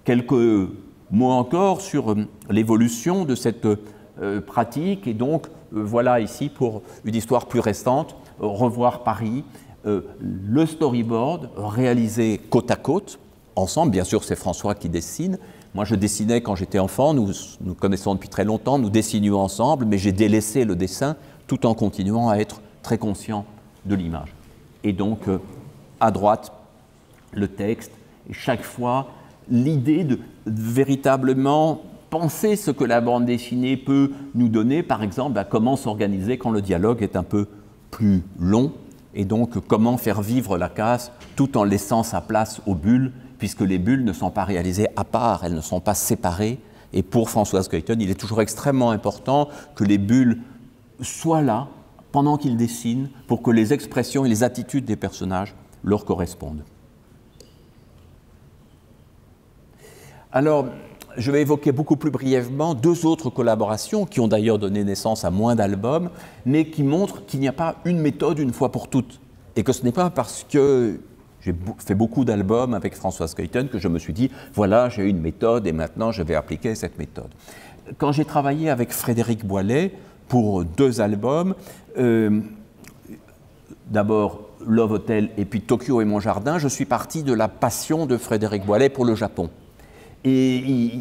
Quelques mots encore sur l'évolution de cette pratique. Et donc, voilà ici, pour une histoire plus récente, Revoir Paris, le storyboard réalisé côte à côte, ensemble. Bien sûr, c'est François qui dessine. Moi, je dessinais quand j'étais enfant, nous connaissons depuis très longtemps, nous dessinions ensemble, mais j'ai délaissé le dessin tout en continuant à être très conscient de l'image. Et donc, à droite, le texte, et chaque fois, l'idée de véritablement penser ce que la bande dessinée peut nous donner, par exemple, à comment s'organiser quand le dialogue est un peu plus long, et donc comment faire vivre la case tout en laissant sa place aux bulles, puisque les bulles ne sont pas réalisées à part, elles ne sont pas séparées. Et pour Françoise Cuyten, il est toujours extrêmement important que les bulles soient là pendant qu'il dessine, pour que les expressions et les attitudes des personnages leur correspondent. Alors, je vais évoquer beaucoup plus brièvement deux autres collaborations qui ont d'ailleurs donné naissance à moins d'albums, mais qui montrent qu'il n'y a pas une méthode une fois pour toutes. Et que ce n'est pas parce que j'ai fait beaucoup d'albums avec Françoise Cuyten que je me suis dit, voilà, j'ai une méthode et maintenant je vais appliquer cette méthode. Quand j'ai travaillé avec Frédéric Boilet pour deux albums, d'abord Love Hotel et puis Tokyo et mon jardin, je suis parti de la passion de Frédéric Boilet pour le Japon. Et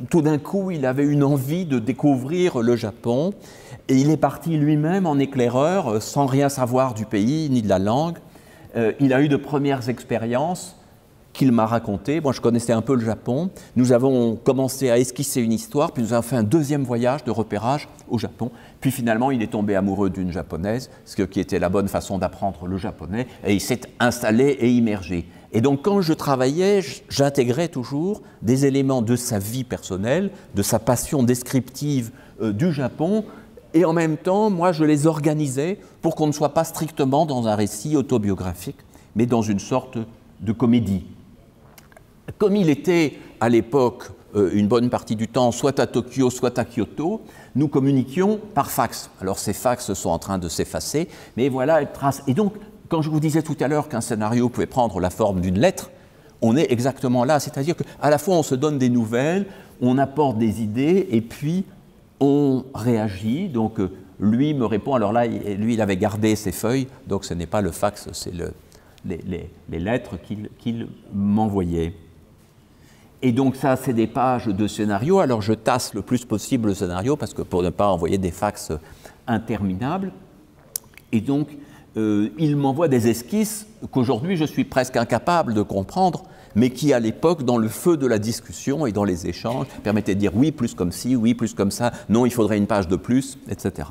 tout d'un coup, il avait une envie de découvrir le Japon, et il est parti lui-même en éclaireur, sans rien savoir du pays ni de la langue. Il a eu de premières expériences qu'il m'a racontées. Moi, je connaissais un peu le Japon. Nous avons commencé à esquisser une histoire, puis nous avons fait un deuxième voyage de repérage au Japon. Puis finalement, il est tombé amoureux d'une japonaise, ce qui était la bonne façon d'apprendre le japonais, et il s'est installé et immergé. Et donc, quand je travaillais, j'intégrais toujours des éléments de sa vie personnelle, de sa passion descriptive du Japon, et en même temps, moi, je les organisais pour qu'on ne soit pas strictement dans un récit autobiographique, mais dans une sorte de comédie. Comme il était, à l'époque, une bonne partie du temps, soit à Tokyo, soit à Kyoto, nous communiquions par fax. Alors, ces fax sont en train de s'effacer, mais voilà, elles tracent. Et donc, quand je vous disais tout à l'heure qu'un scénario pouvait prendre la forme d'une lettre, on est exactement là. C'est-à-dire qu'à la fois, on se donne des nouvelles, on apporte des idées, et puis on réagit. Donc, lui me répond. Alors là, lui, il avait gardé ses feuilles, donc ce n'est pas le fax, c'est les lettres qu'il m'envoyait. Et donc ça, c'est des pages de scénario. Alors je tasse le plus possible le scénario, parce que pour ne pas envoyer des fax interminables. Et donc, il m'envoie des esquisses qu'aujourd'hui je suis presque incapable de comprendre, mais qui à l'époque, dans le feu de la discussion et dans les échanges, permettaient de dire oui, plus comme ci, oui, plus comme ça, non, il faudrait une page de plus, etc.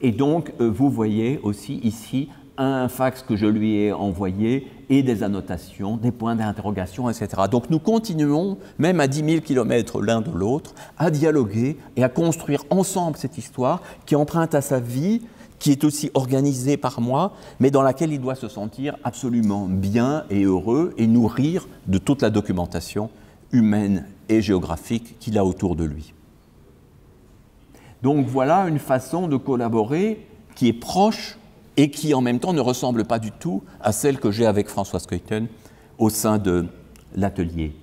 Et donc, vous voyez aussi ici un fax que je lui ai envoyé et des annotations, des points d'interrogation, etc. Donc nous continuons, même à 10 000 km l'un de l'autre, à dialoguer et à construire ensemble cette histoire qui emprunte à sa vie, qui est aussi organisée par moi, mais dans laquelle il doit se sentir absolument bien et heureux et nourrir de toute la documentation humaine et géographique qu'il a autour de lui. Donc voilà une façon de collaborer qui est proche et qui en même temps ne ressemble pas du tout à celle que j'ai avec Françoise Cuyten au sein de l'atelier.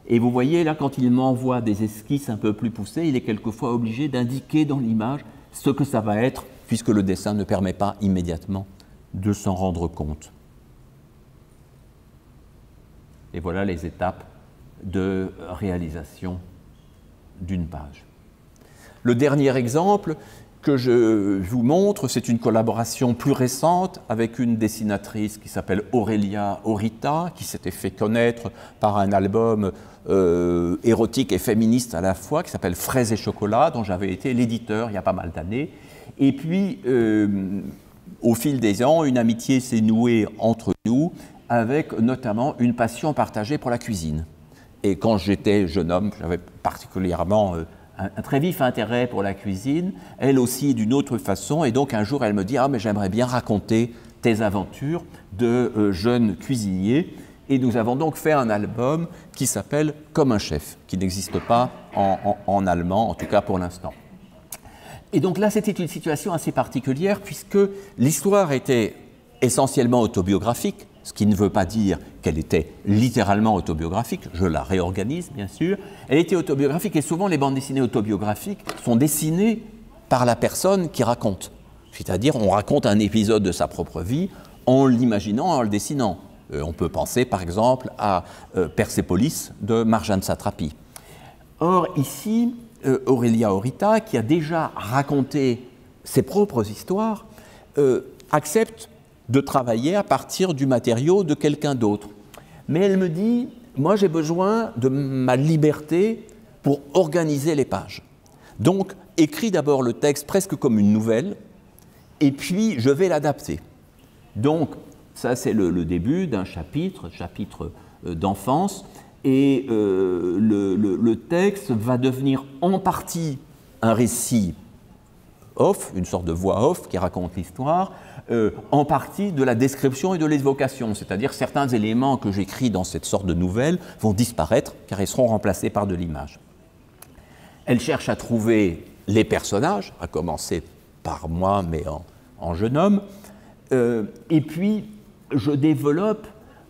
Et vous voyez là, quand il m'envoie des esquisses un peu plus poussées, il est quelquefois obligé d'indiquer dans l'image ce que ça va être, puisque le dessin ne permet pas immédiatement de s'en rendre compte. Et voilà les étapes de réalisation d'une page. Le dernier exemple que je vous montre, c'est une collaboration plus récente avec une dessinatrice qui s'appelle Aurelia Aurita, qui s'était fait connaître par un album érotique et féministe à la fois, qui s'appelle Fraises et chocolat, dont j'avais été l'éditeur il y a pas mal d'années. Et puis, au fil des ans, une amitié s'est nouée entre nous, avec notamment une passion partagée pour la cuisine. Et quand j'étais jeune homme, j'avais particulièrement un très vif intérêt pour la cuisine, elle aussi d'une autre façon, et donc un jour elle me dit « Ah, mais j'aimerais bien raconter tes aventures de jeune cuisinier ». Et nous avons donc fait un album qui s'appelle « Comme un chef », qui n'existe pas en allemand, en tout cas pour l'instant. Et donc là, c'était une situation assez particulière, puisque l'histoire était essentiellement autobiographique, ce qui ne veut pas dire qu'elle était littéralement autobiographique, je la réorganise bien sûr. Elle était autobiographique et souvent les bandes dessinées autobiographiques sont dessinées par la personne qui raconte. C'est-à-dire on raconte un épisode de sa propre vie en l'imaginant, en le dessinant. On peut penser par exemple à Persépolis de Marjane Satrapi. Or ici, Aurelia Aurita, qui a déjà raconté ses propres histoires, accepte de travailler à partir du matériau de quelqu'un d'autre. Mais elle me dit, moi j'ai besoin de ma liberté pour organiser les pages. Donc, écris d'abord le texte presque comme une nouvelle, et puis je vais l'adapter. Donc, ça c'est le début d'un chapitre d'enfance, et le texte va devenir en partie un récit off, une sorte de voix off qui raconte l'histoire, en partie de la description et de l'évocation, c'est-à-dire certains éléments que j'écris dans cette sorte de nouvelle vont disparaître car ils seront remplacés par de l'image. Elle cherche à trouver les personnages, à commencer par moi mais en jeune homme, et puis je développe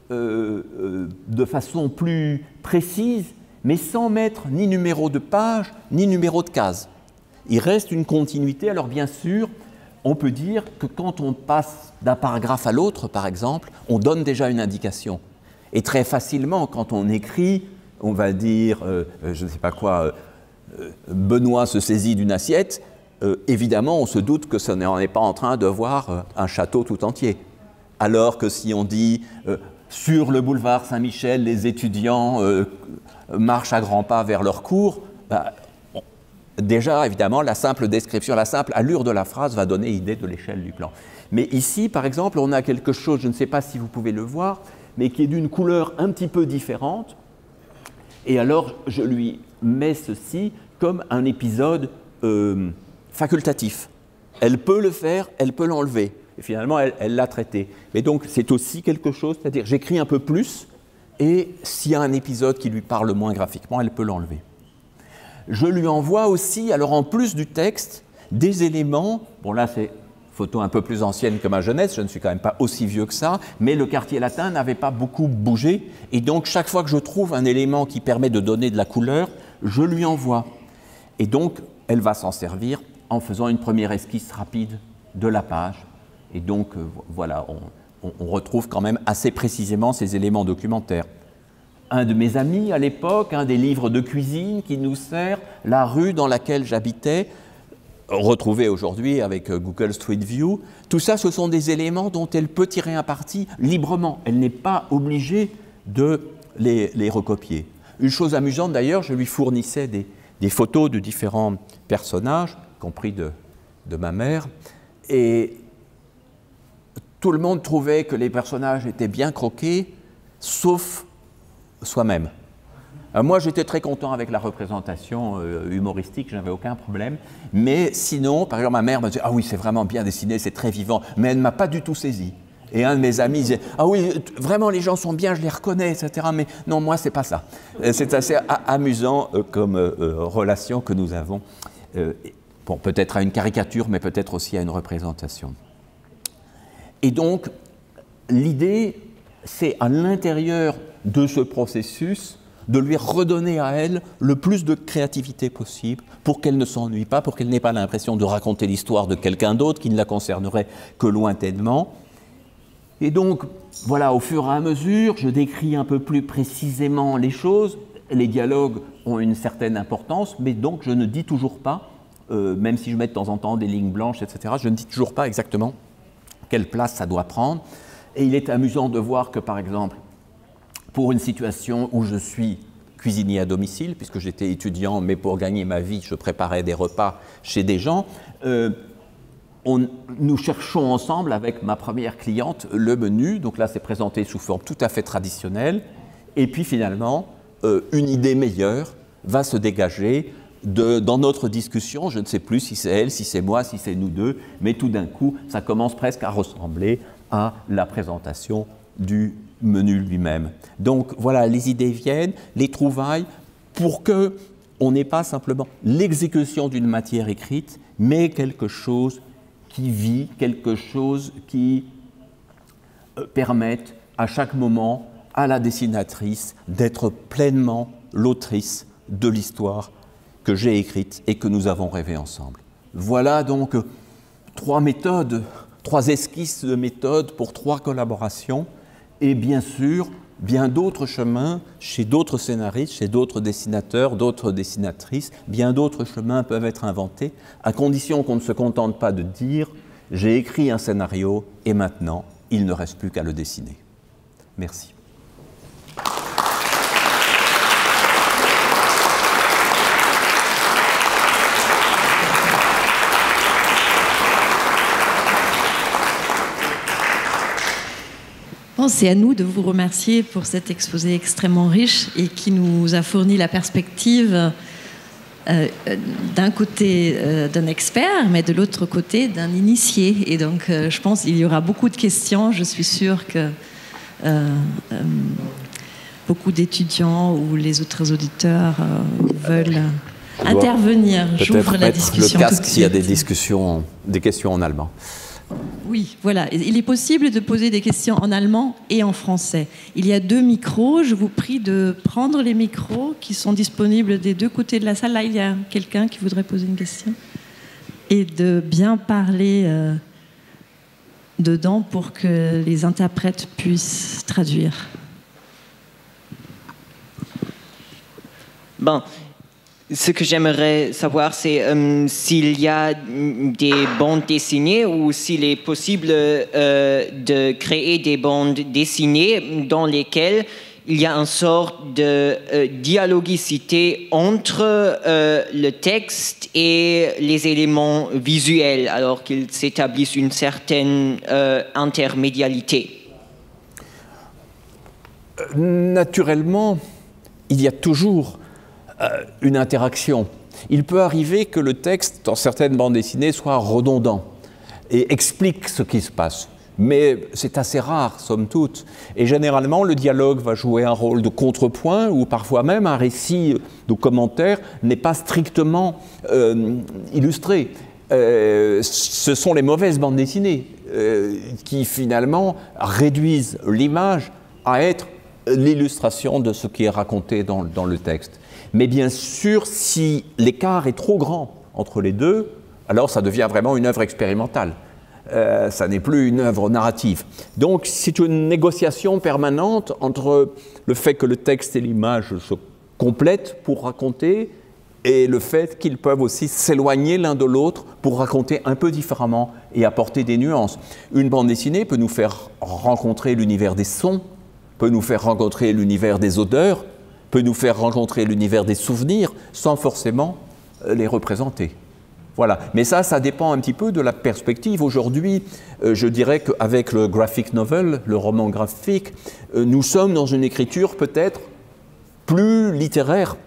de façon plus précise, mais sans mettre ni numéro de page ni numéro de case. Il reste une continuité. Alors bien sûr, on peut dire que quand on passe d'un paragraphe à l'autre, par exemple, on donne déjà une indication. Et très facilement, quand on écrit, on va dire, je ne sais pas quoi, Benoît se saisit d'une assiette, évidemment, on se doute que ce n'est pas en train de voir un château tout entier. Alors que si on dit, sur le boulevard Saint-Michel, les étudiants marchent à grands pas vers leur cours, déjà, évidemment, la simple description, la simple allure de la phrase va donner idée de l'échelle du plan. Mais ici, par exemple, on a quelque chose, je ne sais pas si vous pouvez le voir, mais qui est d'une couleur un petit peu différente. Et alors, je lui mets ceci comme un épisode facultatif. Elle peut le faire, elle peut l'enlever. Et finalement, elle l'a traité. Mais donc, c'est aussi quelque chose, c'est-à-dire j'écris un peu plus, et s'il y a un épisode qui lui parle moins graphiquement, elle peut l'enlever. Je lui envoie aussi, alors en plus du texte, des éléments, bon là c'est photo un peu plus ancienne que ma jeunesse, je ne suis quand même pas aussi vieux que ça, mais le quartier latin n'avait pas beaucoup bougé, et donc chaque fois que je trouve un élément qui permet de donner de la couleur, je lui envoie. Et donc elle va s'en servir en faisant une première esquisse rapide de la page. Et donc voilà, on retrouve quand même assez précisément ces éléments documentaires. Un de mes amis à l'époque, un des livres de cuisine qui nous sert, la rue dans laquelle j'habitais, retrouvé aujourd'hui avec Google Street View. Tout ça, ce sont des éléments dont elle peut tirer un parti librement. Elle n'est pas obligée de les recopier. Une chose amusante d'ailleurs, je lui fournissais des photos de différents personnages, y compris de ma mère, et tout le monde trouvait que les personnages étaient bien croqués, sauf soi-même. Moi, j'étais très content avec la représentation humoristique, je n'avais aucun problème. Mais sinon, par exemple, ma mère me disait « Ah oui, c'est vraiment bien dessiné, c'est très vivant », mais elle ne m'a pas du tout saisi. Et un de mes amis disait « Ah oui, vraiment, les gens sont bien, je les reconnais, etc. » Mais non, moi, c'est pas ça. C'est assez amusant comme relation que nous avons. Bon, peut-être à une caricature, mais peut-être aussi à une représentation. Et donc, l'idée, c'est à l'intérieur de ce processus de lui redonner à elle le plus de créativité possible pour qu'elle ne s'ennuie pas, pour qu'elle n'ait pas l'impression de raconter l'histoire de quelqu'un d'autre qui ne la concernerait que lointainement. Et donc, voilà, au fur et à mesure, je décris un peu plus précisément les choses. les dialogues ont une certaine importance, mais donc je ne dis toujours pas, même si je mets de temps en temps des lignes blanches, etc., je ne dis toujours pas exactement quelle place ça doit prendre. Et il est amusant de voir que, par exemple, pour une situation où je suis cuisinier à domicile, puisque j'étais étudiant, mais pour gagner ma vie, je préparais des repas chez des gens, nous cherchons ensemble avec ma première cliente le menu. Donc là, c'est présenté sous forme tout à fait traditionnelle. Et puis finalement, une idée meilleure va se dégager dans notre discussion. Je ne sais plus si c'est elle, si c'est moi, si c'est nous deux, mais tout d'un coup, ça commence presque à ressembler à la présentation du menu lui-même. Donc voilà, les idées viennent, les trouvailles, pour qu'on n'ait pas simplement l'exécution d'une matière écrite, mais quelque chose qui vit, quelque chose qui permette à chaque moment à la dessinatrice d'être pleinement l'autrice de l'histoire que j'ai écrite et que nous avons rêvé ensemble. Voilà donc 3 méthodes, 3 esquisses de méthodes pour 3 collaborations et bien sûr bien d'autres chemins chez d'autres scénaristes, chez d'autres dessinateurs, d'autres dessinatrices. Bien d'autres chemins peuvent être inventés à condition qu'on ne se contente pas de dire « j'ai écrit un scénario et maintenant il ne reste plus qu'à le dessiner ». Merci. C'est à nous de vous remercier pour cet exposé extrêmement riche et qui nous a fourni la perspective d'un côté d'un expert, mais de l'autre côté d'un initié. Et donc, je pense qu'il y aura beaucoup de questions. Je suis sûre que beaucoup d'étudiants ou les autres auditeurs veulent intervenir. J'ouvre la discussion. Le casque s'il y a des questions en allemand. Oui, voilà. Il est possible de poser des questions en allemand et en français. Il y a 2 micros. Je vous prie de prendre les micros qui sont disponibles des 2 côtés de la salle. Là, il y a quelqu'un qui voudrait poser une question. Et de bien parler dedans pour que les interprètes puissent traduire. Bon. Ce que j'aimerais savoir, c'est s'il y a des bandes dessinées ou s'il est possible de créer des bandes dessinées dans lesquelles il y a une sorte de dialogicité entre le texte et les éléments visuels, alors qu'ils s'établissent une certaine intermédialité. Naturellement, il y a toujours une interaction. Il peut arriver que le texte, dans certaines bandes dessinées, soit redondant et explique ce qui se passe. Mais c'est assez rare, somme toute. Et généralement, le dialogue va jouer un rôle de contrepoint ou parfois même un récit de commentaire n'est pas strictement illustré. Ce sont les mauvaises bandes dessinées qui finalement réduisent l'image à être l'illustration de ce qui est raconté dans le texte. Mais bien sûr, si l'écart est trop grand entre les deux, alors ça devient vraiment une œuvre expérimentale. Ça n'est plus une œuvre narrative. Donc c'est une négociation permanente entre le fait que le texte et l'image se complètent pour raconter et le fait qu'ils peuvent aussi s'éloigner l'un de l'autre pour raconter un peu différemment et apporter des nuances. Une bande dessinée peut nous faire rencontrer l'univers des sons, peut nous faire rencontrer l'univers des odeurs, peut nous faire rencontrer l'univers des souvenirs sans forcément les représenter. Voilà. Mais ça dépend un petit peu de la perspective. Aujourd'hui, je dirais qu'avec le graphic novel, le roman graphique, nous sommes dans une écriture peut-être plus littéraire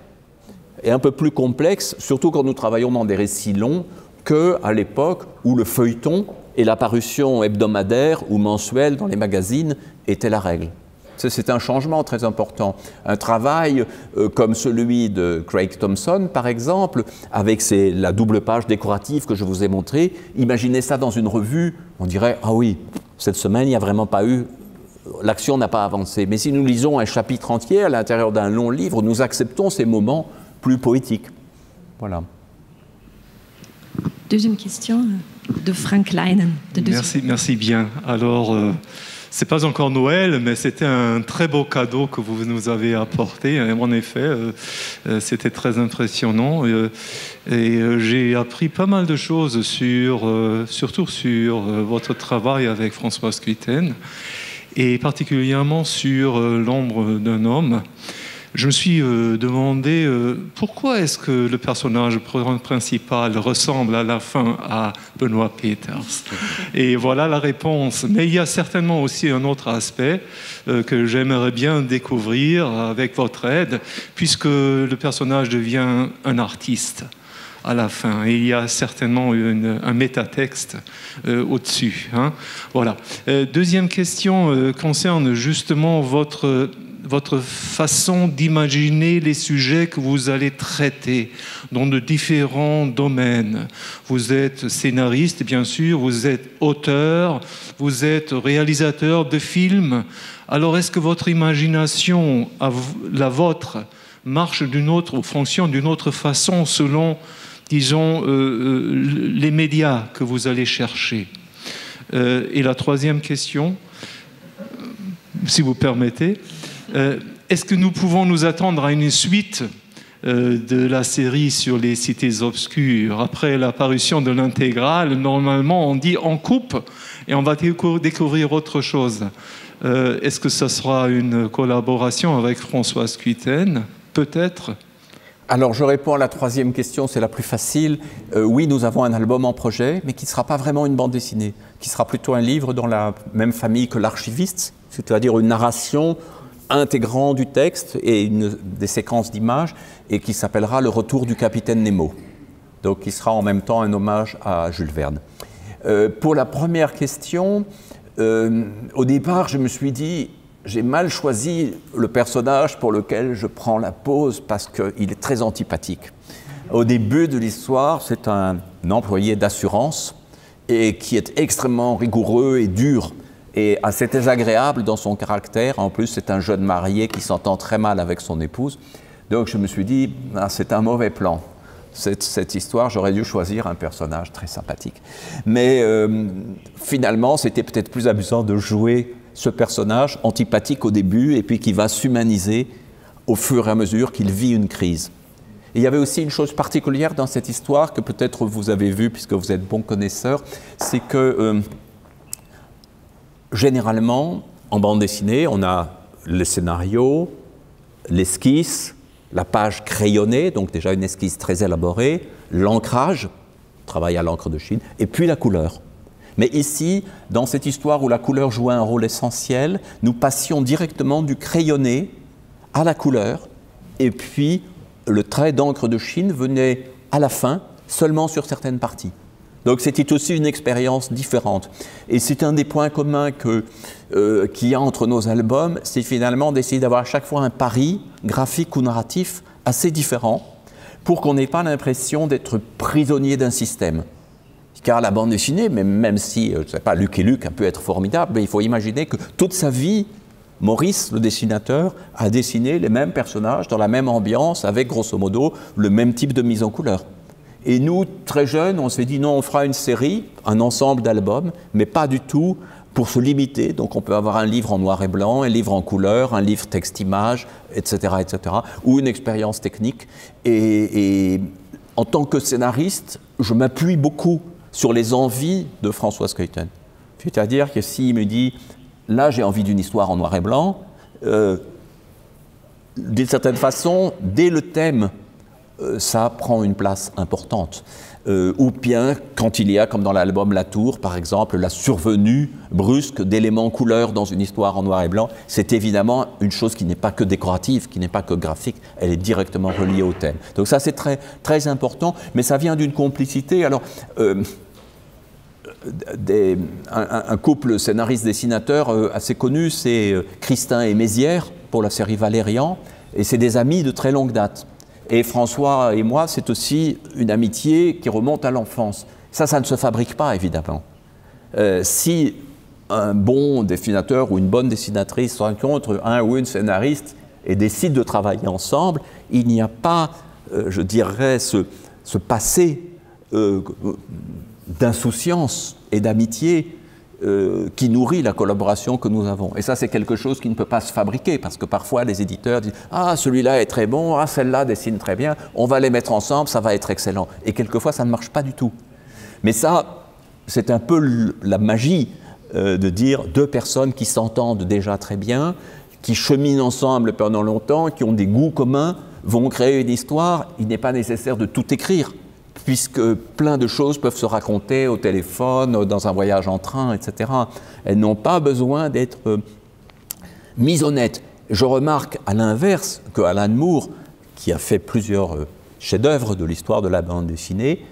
et un peu plus complexe, surtout quand nous travaillons dans des récits longs, qu'à l'époque où le feuilleton et la parution hebdomadaire ou mensuelle dans les magazines étaient la règle. C'est un changement très important. Un travail comme celui de Craig Thompson, par exemple, avec la double page décorative que je vous ai montrée, imaginez ça dans une revue, on dirait « Ah oui, cette semaine, il n'y a vraiment pas eu... L'action n'a pas avancé. » Mais si nous lisons un chapitre entier à l'intérieur d'un long livre, nous acceptons ces moments plus poétiques. Voilà. Deuxième question de Frank Leinen. Merci bien. Alors... C'est pas encore Noël, mais c'était un très beau cadeau que vous nous avez apporté. En effet, c'était très impressionnant. Et j'ai appris pas mal de choses surtout sur votre travail avec Françoise Scuiten, et particulièrement sur L'ombre d'un homme. Je me suis demandé pourquoi est-ce que le personnage principal ressemble à la fin à Benoît Peeters. Et voilà la réponse. Mais il y a certainement aussi un autre aspect que j'aimerais bien découvrir avec votre aide, puisque le personnage devient un artiste à la fin. Et il y a certainement un métatexte au-dessus. Hein. Voilà. Deuxième question concerne justement votre façon d'imaginer les sujets que vous allez traiter dans de différents domaines. Vous êtes scénariste, bien sûr, vous êtes auteur, vous êtes réalisateur de films. Alors, est-ce que votre imagination, la vôtre, marche d'une autre, ou fonctionne d'une autre façon selon, disons, les médias que vous allez chercher? Et la troisième question, si vous permettez, est-ce que nous pouvons nous attendre à une suite de la série sur les cités obscures? Après l'apparition de l'intégrale, normalement, on dit on coupe et on va découvrir autre chose. Est-ce que ça sera une collaboration avec Françoise Scuiten? Peut-être. Alors, je réponds à la troisième question, c'est la plus facile. Oui, nous avons un album en projet, mais qui ne sera pas vraiment une bande dessinée, qui sera plutôt un livre dans la même famille que l'Archiviste, c'est-à-dire une narration intégrant du texte et des séquences d'images, et qui s'appellera Le Retour du Capitaine Nemo. Donc, qui sera en même temps un hommage à Jules Verne. Pour la première question, au départ, je me suis dit, j'ai mal choisi le personnage pour lequel je prends la pose parce qu'il est très antipathique. Au début de l'histoire, c'est un employé d'assurance et qui est extrêmement rigoureux et dur et assez désagréable dans son caractère. En plus, c'est un jeune marié qui s'entend très mal avec son épouse. Donc je me suis dit, c'est un mauvais plan. Cette histoire, j'aurais dû choisir un personnage très sympathique. Mais finalement, c'était peut-être plus amusant de jouer ce personnage antipathique au début et puis qui va s'humaniser au fur et à mesure qu'il vit une crise. Et il y avait aussi une chose particulière dans cette histoire que peut-être vous avez vue puisque vous êtes bon connaisseur, c'est que généralement, en bande dessinée, on a le scénario, l'esquisse, la page crayonnée, donc déjà une esquisse très élaborée, l'ancrage, travail à l'encre de Chine, et puis la couleur. Mais ici, dans cette histoire où la couleur jouait un rôle essentiel, nous passions directement du crayonné à la couleur, et puis le trait d'encre de Chine venait à la fin, seulement sur certaines parties. Donc c'était aussi une expérience différente. Et c'est un des points communs qu'il y a entre nos albums, c'est finalement d'essayer d'avoir à chaque fois un pari graphique ou narratif assez différent, pour qu'on n'ait pas l'impression d'être prisonnier d'un système. Car la bande dessinée, même si, je ne sais pas, Lucky Luke a pu être formidable, mais il faut imaginer que toute sa vie, Maurice, le dessinateur, a dessiné les mêmes personnages dans la même ambiance, avec grosso modo le même type de mise en couleur. Et nous, très jeunes, on s'est dit non, on fera une série, un ensemble d'albums, mais pas du tout pour se limiter. Donc on peut avoir un livre en noir et blanc, un livre en couleur, un livre texte-image, etc., etc., ou une expérience technique. Et en tant que scénariste, je m'appuie beaucoup sur les envies de Françoise Scuiten. C'est-à-dire que s'il me dit, là j'ai envie d'une histoire en noir et blanc, d'une certaine façon, dès le thème, ça prend une place importante. Ou bien quand il y a, comme dans l'album La Tour, par exemple, la survenue brusque d'éléments couleurs dans une histoire en noir et blanc, c'est évidemment une chose qui n'est pas que décorative, qui n'est pas que graphique, elle est directement reliée au thème. Donc ça c'est très, très important, mais ça vient d'une complicité. Alors, un couple scénariste-dessinateur assez connu, c'est Christin et Mézières pour la série Valérian, et c'est des amis de très longue date. Et François et moi, c'est aussi une amitié qui remonte à l'enfance. Ça ne se fabrique pas, évidemment. Si un bon dessinateur ou une bonne dessinatrice rencontre un ou une scénariste et décident de travailler ensemble, il n'y a pas, je dirais, ce passé d'insouciance et d'amitié qui nourrit la collaboration que nous avons. Et ça, c'est quelque chose qui ne peut pas se fabriquer, parce que parfois, les éditeurs disent « Ah, celui-là est très bon, ah, celle-là dessine très bien, on va les mettre ensemble, ça va être excellent. » Et quelquefois, ça ne marche pas du tout. Mais ça, c'est un peu la magie de dire deux personnes qui s'entendent déjà très bien, qui cheminent ensemble pendant longtemps, qui ont des goûts communs, vont créer une histoire. Il n'est pas nécessaire de tout écrire, puisque plein de choses peuvent se raconter au téléphone, dans un voyage en train, etc. Elles n'ont pas besoin d'être mises au net. Je remarque à l'inverse que Alan Moore, qui a fait plusieurs chefs-d'œuvre de l'histoire de la bande dessinée,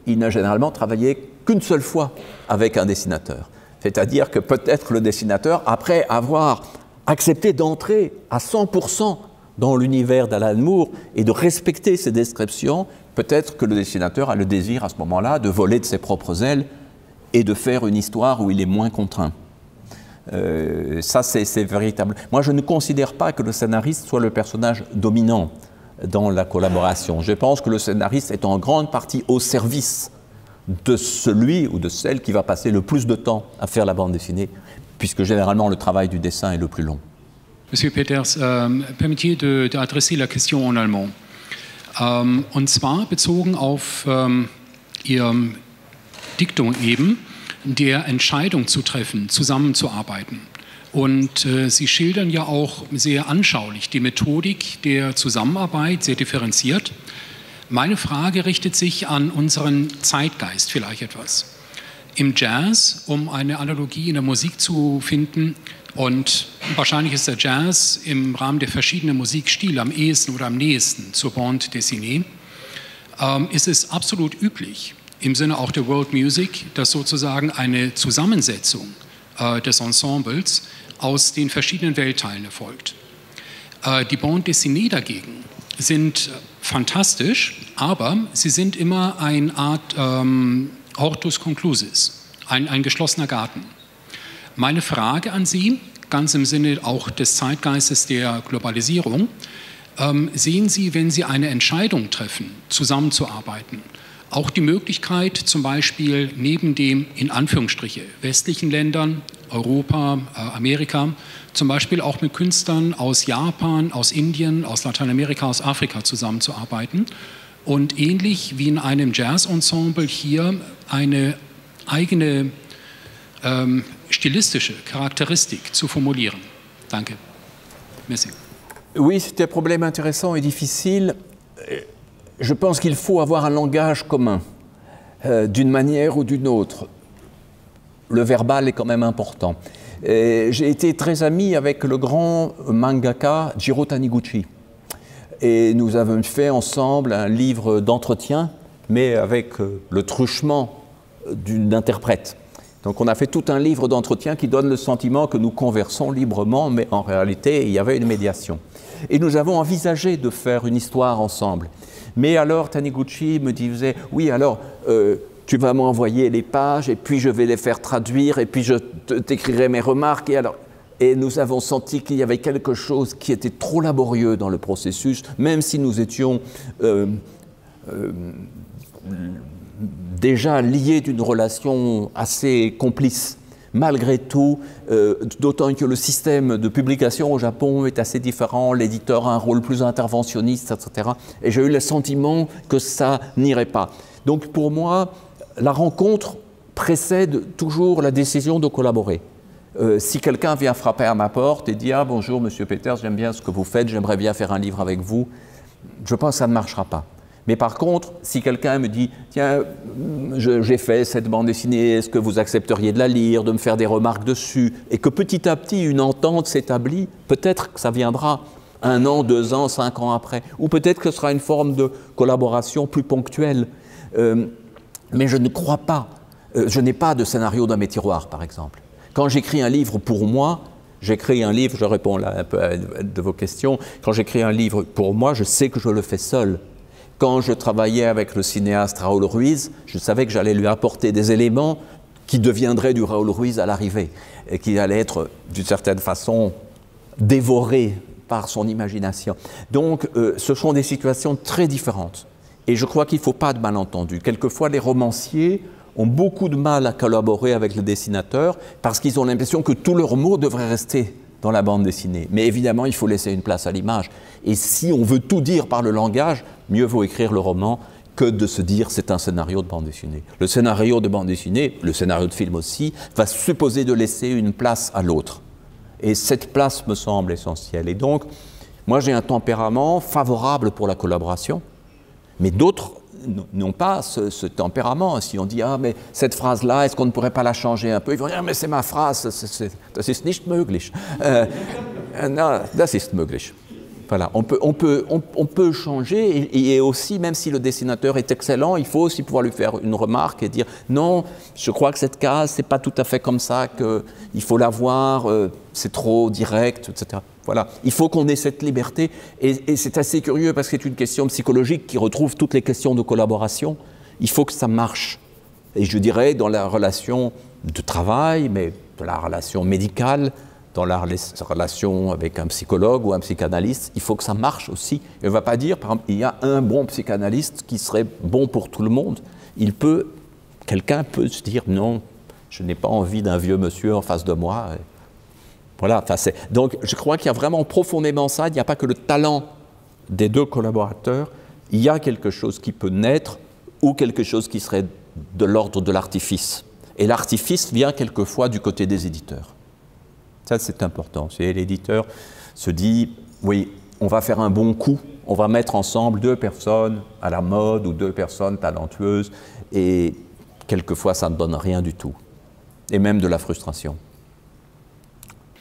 il n'a généralement travaillé qu'une seule fois avec un dessinateur. C'est-à-dire que peut-être le dessinateur, après avoir accepté d'entrer à 100% dans l'univers d'Alan Moore et de respecter ses descriptions, peut-être que le dessinateur a le désir à ce moment-là de voler de ses propres ailes et de faire une histoire où il est moins contraint. Ça, c'est véritable. Moi, je ne considère pas que le scénariste soit le personnage dominant dans la collaboration. Je pense que le scénariste est en grande partie au service de celui ou de celle qui va passer le plus de temps à faire la bande dessinée, puisque généralement le travail du dessin est le plus long. Monsieur Peters, permettez d'adresser la question en allemand. Und zwar bezogen auf Ihr Diktum eben, der Entscheidung zu treffen, zusammenzuarbeiten. Und Sie schildern ja auch sehr anschaulich die Methodik der Zusammenarbeit, sehr differenziert. Meine Frage richtet sich an unseren Zeitgeist vielleicht etwas. Im Jazz, um eine Analogie in der Musik zu finden, und wahrscheinlich ist der Jazz im Rahmen der verschiedenen Musikstile am ehesten oder am nächsten zur Bande dessinée, ist es absolut üblich, im Sinne auch der World Music, dass sozusagen eine Zusammensetzung des Ensembles aus den verschiedenen Weltteilen erfolgt. Die Bande dessinée dagegen sind fantastisch, aber sie sind immer eine Art Hortus conclusis, ein geschlossener Garten. Meine Frage an Sie, ganz im Sinne auch des Zeitgeistes der Globalisierung, sehen Sie, wenn Sie eine Entscheidung treffen, zusammenzuarbeiten, auch die Möglichkeit, zum Beispiel neben dem, in Anführungsstriche, westlichen Ländern, Europa, Amerika, zum Beispiel auch mit Künstlern aus Japan, aus Indien, aus Lateinamerika, aus Afrika zusammenzuarbeiten und ähnlich wie in einem Jazz-Ensemble hier eine eigene stylistische Charakteristik zu formulieren. Danke. Merci. Oui, c'est un problème intéressant et difficile. Je pense qu'il faut avoir un langage commun, d'une manière ou d'une autre. Le verbal est quand même important. J'ai été très ami avec le grand mangaka Jiro Taniguchi. Et nous avons fait ensemble un livre d'entretien, mais avec le truchement d'un interprète. Donc on a fait tout un livre d'entretien qui donne le sentiment que nous conversons librement, mais en réalité, il y avait une médiation. Et nous avons envisagé de faire une histoire ensemble. Mais alors Taniguchi me disait « Oui, alors tu vas m'envoyer les pages, et puis je vais les faire traduire, et puis je t'écrirai mes remarques. » Et nous avons senti qu'il y avait quelque chose qui était trop laborieux dans le processus, même si nous étions déjà liés d'une relation assez complice. Malgré tout, d'autant que le système de publication au Japon est assez différent, l'éditeur a un rôle plus interventionniste, etc. Et j'ai eu le sentiment que ça n'irait pas. Donc pour moi, la rencontre précède toujours la décision de collaborer. Si quelqu'un vient frapper à ma porte et dit « Ah bonjour Monsieur Peters, j'aime bien ce que vous faites, j'aimerais bien faire un livre avec vous », je pense que ça ne marchera pas. Mais par contre, si quelqu'un me dit « Tiens, j'ai fait cette bande dessinée, est-ce que vous accepteriez de la lire, de me faire des remarques dessus ?» et que petit à petit une entente s'établit, peut-être que ça viendra 1 an, 2 ans, 5 ans après. Ou peut-être que ce sera une forme de collaboration plus ponctuelle. Mais je ne crois pas, je n'ai pas de scénario dans mes tiroirs par exemple. Quand j'écris un livre pour moi, j'écris un livre, je réponds là un peu à de vos questions, quand j'écris un livre pour moi, je sais que je le fais seul. Quand je travaillais avec le cinéaste Raoul Ruiz, je savais que j'allais lui apporter des éléments qui deviendraient du Raoul Ruiz à l'arrivée et qui allaient être d'une certaine façon dévorés par son imagination. Donc ce sont des situations très différentes et je crois qu'il ne faut pas de malentendu. Quelquefois les romanciers ont beaucoup de mal à collaborer avec le dessinateur parce qu'ils ont l'impression que tous leurs mots devraient rester dans la bande dessinée. Mais évidemment, il faut laisser une place à l'image. Et si on veut tout dire par le langage, mieux vaut écrire le roman que de se dire c'est un scénario de bande dessinée. Le scénario de bande dessinée, le scénario de film aussi, va supposer de laisser une place à l'autre. Et cette place me semble essentielle. Et donc, moi j'ai un tempérament favorable pour la collaboration, mais d'autres n'ont pas ce tempérament. Si on dit « Ah, mais cette phrase-là, est-ce qu'on ne pourrait pas la changer un peu ?» Ils vont dire « Mais c'est ma phrase, das ist nicht möglich. » Non, das ist möglich. Voilà, on peut changer et aussi, même si le dessinateur est excellent, il faut aussi pouvoir lui faire une remarque et dire « Non, je crois que cette case, c'est pas tout à fait comme ça qu'il faut la voir, c'est trop direct, etc. » Voilà, il faut qu'on ait cette liberté et c'est assez curieux parce que c'est une question psychologique qui retrouve toutes les questions de collaboration. Il faut que ça marche. Et je dirais dans la relation de travail, mais dans la relation médicale, dans la relation avec un psychologue ou un psychanalyste, il faut que ça marche aussi. Et on ne va pas dire, par exemple, il y a un bon psychanalyste qui serait bon pour tout le monde. Quelqu'un peut se dire, non, je n'ai pas envie d'un vieux monsieur en face de moi. Voilà, donc je crois qu'il y a vraiment profondément ça, il n'y a pas que le talent des deux collaborateurs, il y a quelque chose qui peut naître ou quelque chose qui serait de l'ordre de l'artifice. Et l'artifice vient quelquefois du côté des éditeurs. Ça, c'est important. L'éditeur se dit, oui, on va faire un bon coup, on va mettre ensemble deux personnes à la mode ou deux personnes talentueuses, et quelquefois, ça ne donne rien du tout. Et même de la frustration.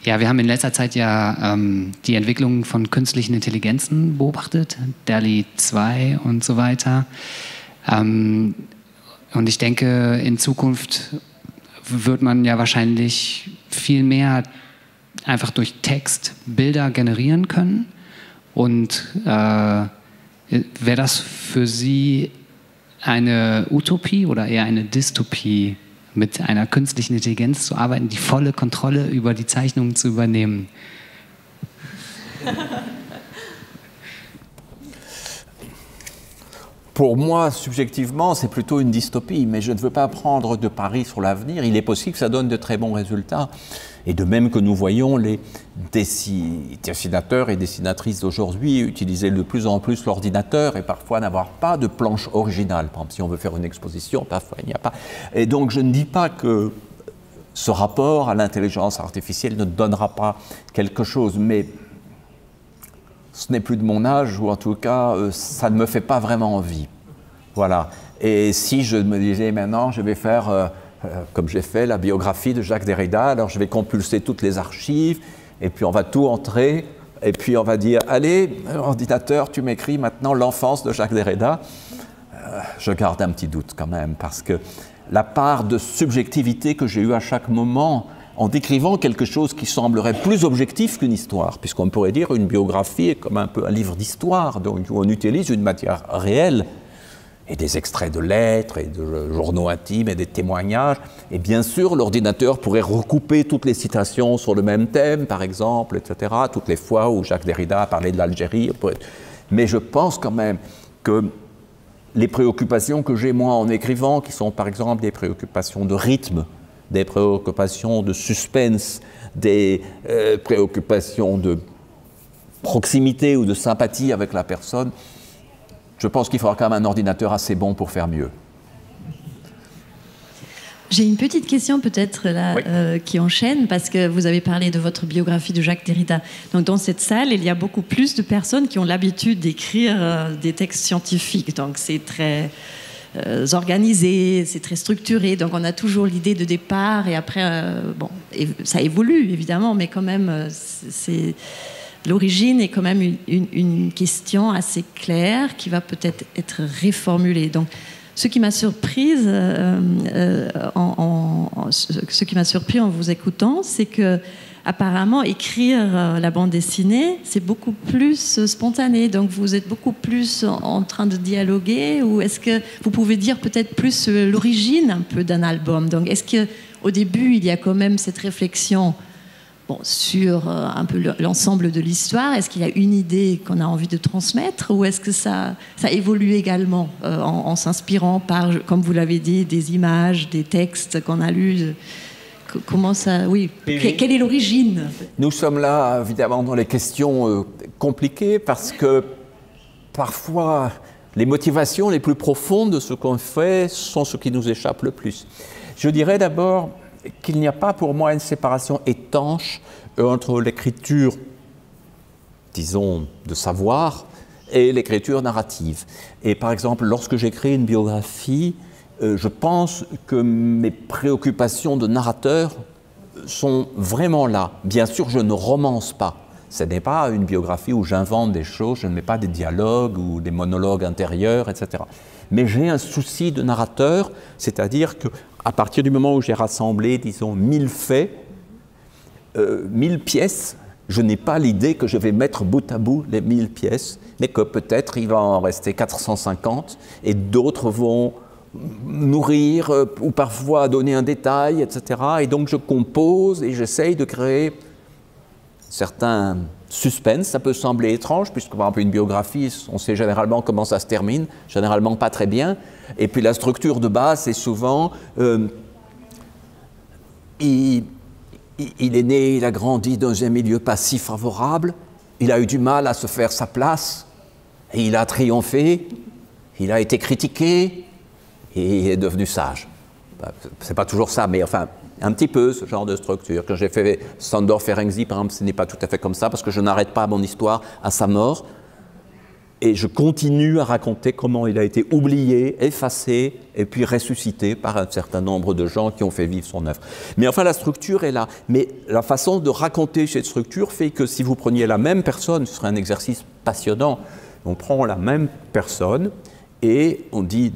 Ja, wir haben in letzter Zeit ja die Entwicklung von künstlichen Intelligenzen beobachtet, DALL-E 2 und so weiter. Und ich denke, in Zukunft wird man ja wahrscheinlich viel mehr einfach durch Text Bilder generieren können. Und wäre das für Sie eine Utopie oder eher eine Dystopie, mit einer künstlichen Intelligenz zu arbeiten, die volle Kontrolle über die Zeichnungen zu übernehmen? Pour moi, subjectivement, c'est plutôt une dystopie, mais je ne veux pas prendre de paris sur l'avenir. Il est possible que ça donne de très bons résultats. Et de même que nous voyons les dessinateurs et dessinatrices d'aujourd'hui utiliser de plus en plus l'ordinateur et parfois n'avoir pas de planche originale. Par exemple, si on veut faire une exposition, parfois il n'y a pas. Et donc je ne dis pas que ce rapport à l'intelligence artificielle ne donnera pas quelque chose, mais ce n'est plus de mon âge, ou en tout cas, ça ne me fait pas vraiment envie. Voilà. Et si je me disais maintenant, je vais faire... comme j'ai fait la biographie de Jacques Derrida, alors je vais compulser toutes les archives, et puis on va tout entrer, et puis on va dire, allez, ordinateur, tu m'écris maintenant l'enfance de Jacques Derrida. Je garde un petit doute quand même, parce que la part de subjectivité que j'ai eue à chaque moment, en décrivant quelque chose qui semblerait plus objectif qu'une histoire, puisqu'on pourrait dire une biographie est comme un peu un livre d'histoire, donc on utilise une matière réelle, et des extraits de lettres, et de journaux intimes, et des témoignages. Et bien sûr, l'ordinateur pourrait recouper toutes les citations sur le même thème, par exemple, etc., toutes les fois où Jacques Derrida a parlé de l'Algérie. Mais je pense quand même que les préoccupations que j'ai, moi, en écrivant, qui sont par exemple des préoccupations de rythme, des préoccupations de suspense, des préoccupations de proximité ou de sympathie avec la personne, je pense qu'il faudra quand même un ordinateur assez bon pour faire mieux. J'ai une petite question peut-être là Oui. qui enchaîne, parce que vous avez parlé de votre biographie de Jacques Derrida. Donc dans cette salle, il y a beaucoup plus de personnes qui ont l'habitude d'écrire des textes scientifiques. Donc c'est très organisé, c'est très structuré. Donc on a toujours l'idée de départ et après, bon, et ça évolue évidemment, mais quand même, l'origine est quand même une question assez claire qui va peut-être être réformulée. Donc, ce qui m'a surprise, ce qui m'a surpris en vous écoutant, c'est que apparemment écrire la bande dessinée, c'est beaucoup plus spontané. Donc, vous êtes beaucoup plus en train de dialoguer, ou est-ce que vous pouvez dire peut-être plus l'origine un peu d'un album? Donc, est-ce que au début il y a quand même cette réflexion bon, sur un peu l'ensemble de l'histoire. Est-ce qu'il y a une idée qu'on a envie de transmettre ou est-ce que ça évolue également en s'inspirant par, comme vous l'avez dit, des images, des textes qu'on a lus? Comment ça... Oui. Quelle est l'origine? Nous sommes là, évidemment, dans les questions compliquées parce que parfois, les motivations les plus profondes de ce qu'on fait sont ce qui nous échappe le plus. Je dirais d'abord qu'il n'y a pas pour moi une séparation étanche entre l'écriture, disons, de savoir et l'écriture narrative. Et par exemple, lorsque j'écris une biographie, je pense que mes préoccupations de narrateur sont vraiment là. Bien sûr, je ne romance pas. Ce n'est pas une biographie où j'invente des choses, je ne mets pas des dialogues ou des monologues intérieurs, etc. Mais j'ai un souci de narrateur, c'est-à-dire qu'à partir du moment où j'ai rassemblé, disons, 1000 faits, 1000 pièces, je n'ai pas l'idée que je vais mettre bout à bout les 1000 pièces, mais que peut-être il va en rester 450 et d'autres vont nourrir ou parfois donner un détail, etc. Et donc je compose et j'essaye de créer certains suspense. Ça peut sembler étrange, puisque par exemple une biographie, on sait généralement comment ça se termine, généralement pas très bien. Et puis la structure de base, c'est souvent il est né, il a grandi dans un milieu pas si favorable, il a eu du mal à se faire sa place, et il a triomphé, il a été critiqué, et il est devenu sage. C'est pas toujours ça, mais enfin, un petit peu ce genre de structure. Quand j'ai fait Sándor Ferenczi, par exemple, ce n'est pas tout à fait comme ça, parce que je n'arrête pas mon histoire à sa mort, et je continue à raconter comment il a été oublié, effacé, et puis ressuscité par un certain nombre de gens qui ont fait vivre son œuvre. Mais enfin, la structure est là. Mais la façon de raconter cette structure fait que si vous preniez la même personne, ce serait un exercice passionnant. On prend la même personne et on dit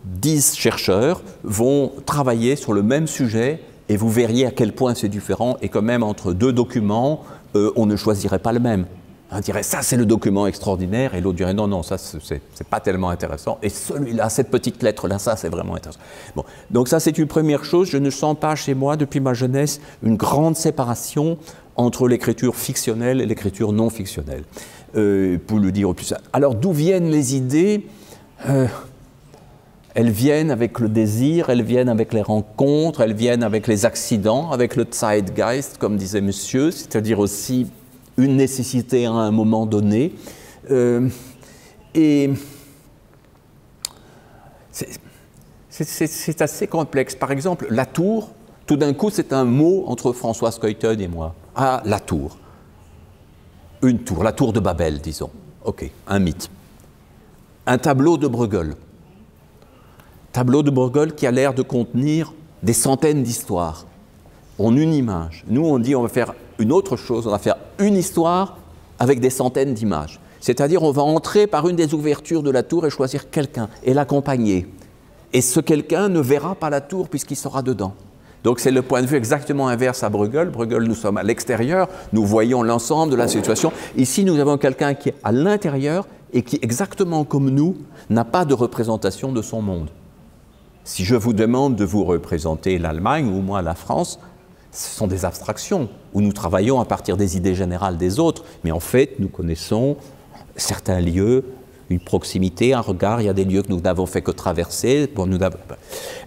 10 chercheurs vont travailler sur le même sujet et vous verriez à quel point c'est différent et que même entre deux documents, on ne choisirait pas le même. On dirait ça c'est le document extraordinaire et l'autre dirait non, ça c'est pas tellement intéressant et celui-là, cette petite lettre-là, ça c'est vraiment intéressant. Bon, donc ça c'est une première chose, je ne sens pas chez moi depuis ma jeunesse une grande séparation entre l'écriture fictionnelle et l'écriture non fictionnelle. Pour le dire au plus. Alors d'où viennent les idées? Elles viennent avec le désir, elles viennent avec les rencontres, elles viennent avec les accidents, avec le Zeitgeist, comme disait monsieur, c'est-à-dire aussi une nécessité à un moment donné. Et c'est assez complexe. Par exemple, la tour, tout d'un coup, c'est un mot entre Françoise Cuyton et moi. Ah, la tour. Une tour, la tour de Babel, disons. Ok, un mythe. Un tableau de Bruegel. Tableau de Bruegel qui a l'air de contenir des centaines d'histoires en une image. Nous, on dit on va faire une autre chose, on va faire une histoire avec des centaines d'images. C'est-à-dire on va entrer par une des ouvertures de la tour et choisir quelqu'un et l'accompagner. Et ce quelqu'un ne verra pas la tour puisqu'il sera dedans. Donc c'est le point de vue exactement inverse à Bruegel. Bruegel, nous sommes à l'extérieur, nous voyons l'ensemble de la situation. Ici, nous avons quelqu'un qui est à l'intérieur et qui, exactement comme nous, n'a pas de représentation de son monde. Si je vous demande de vous représenter l'Allemagne ou moi la France, ce sont des abstractions où nous travaillons à partir des idées générales des autres, mais en fait, nous connaissons certains lieux, une proximité, un regard, il y a des lieux que nous n'avons fait que traverser,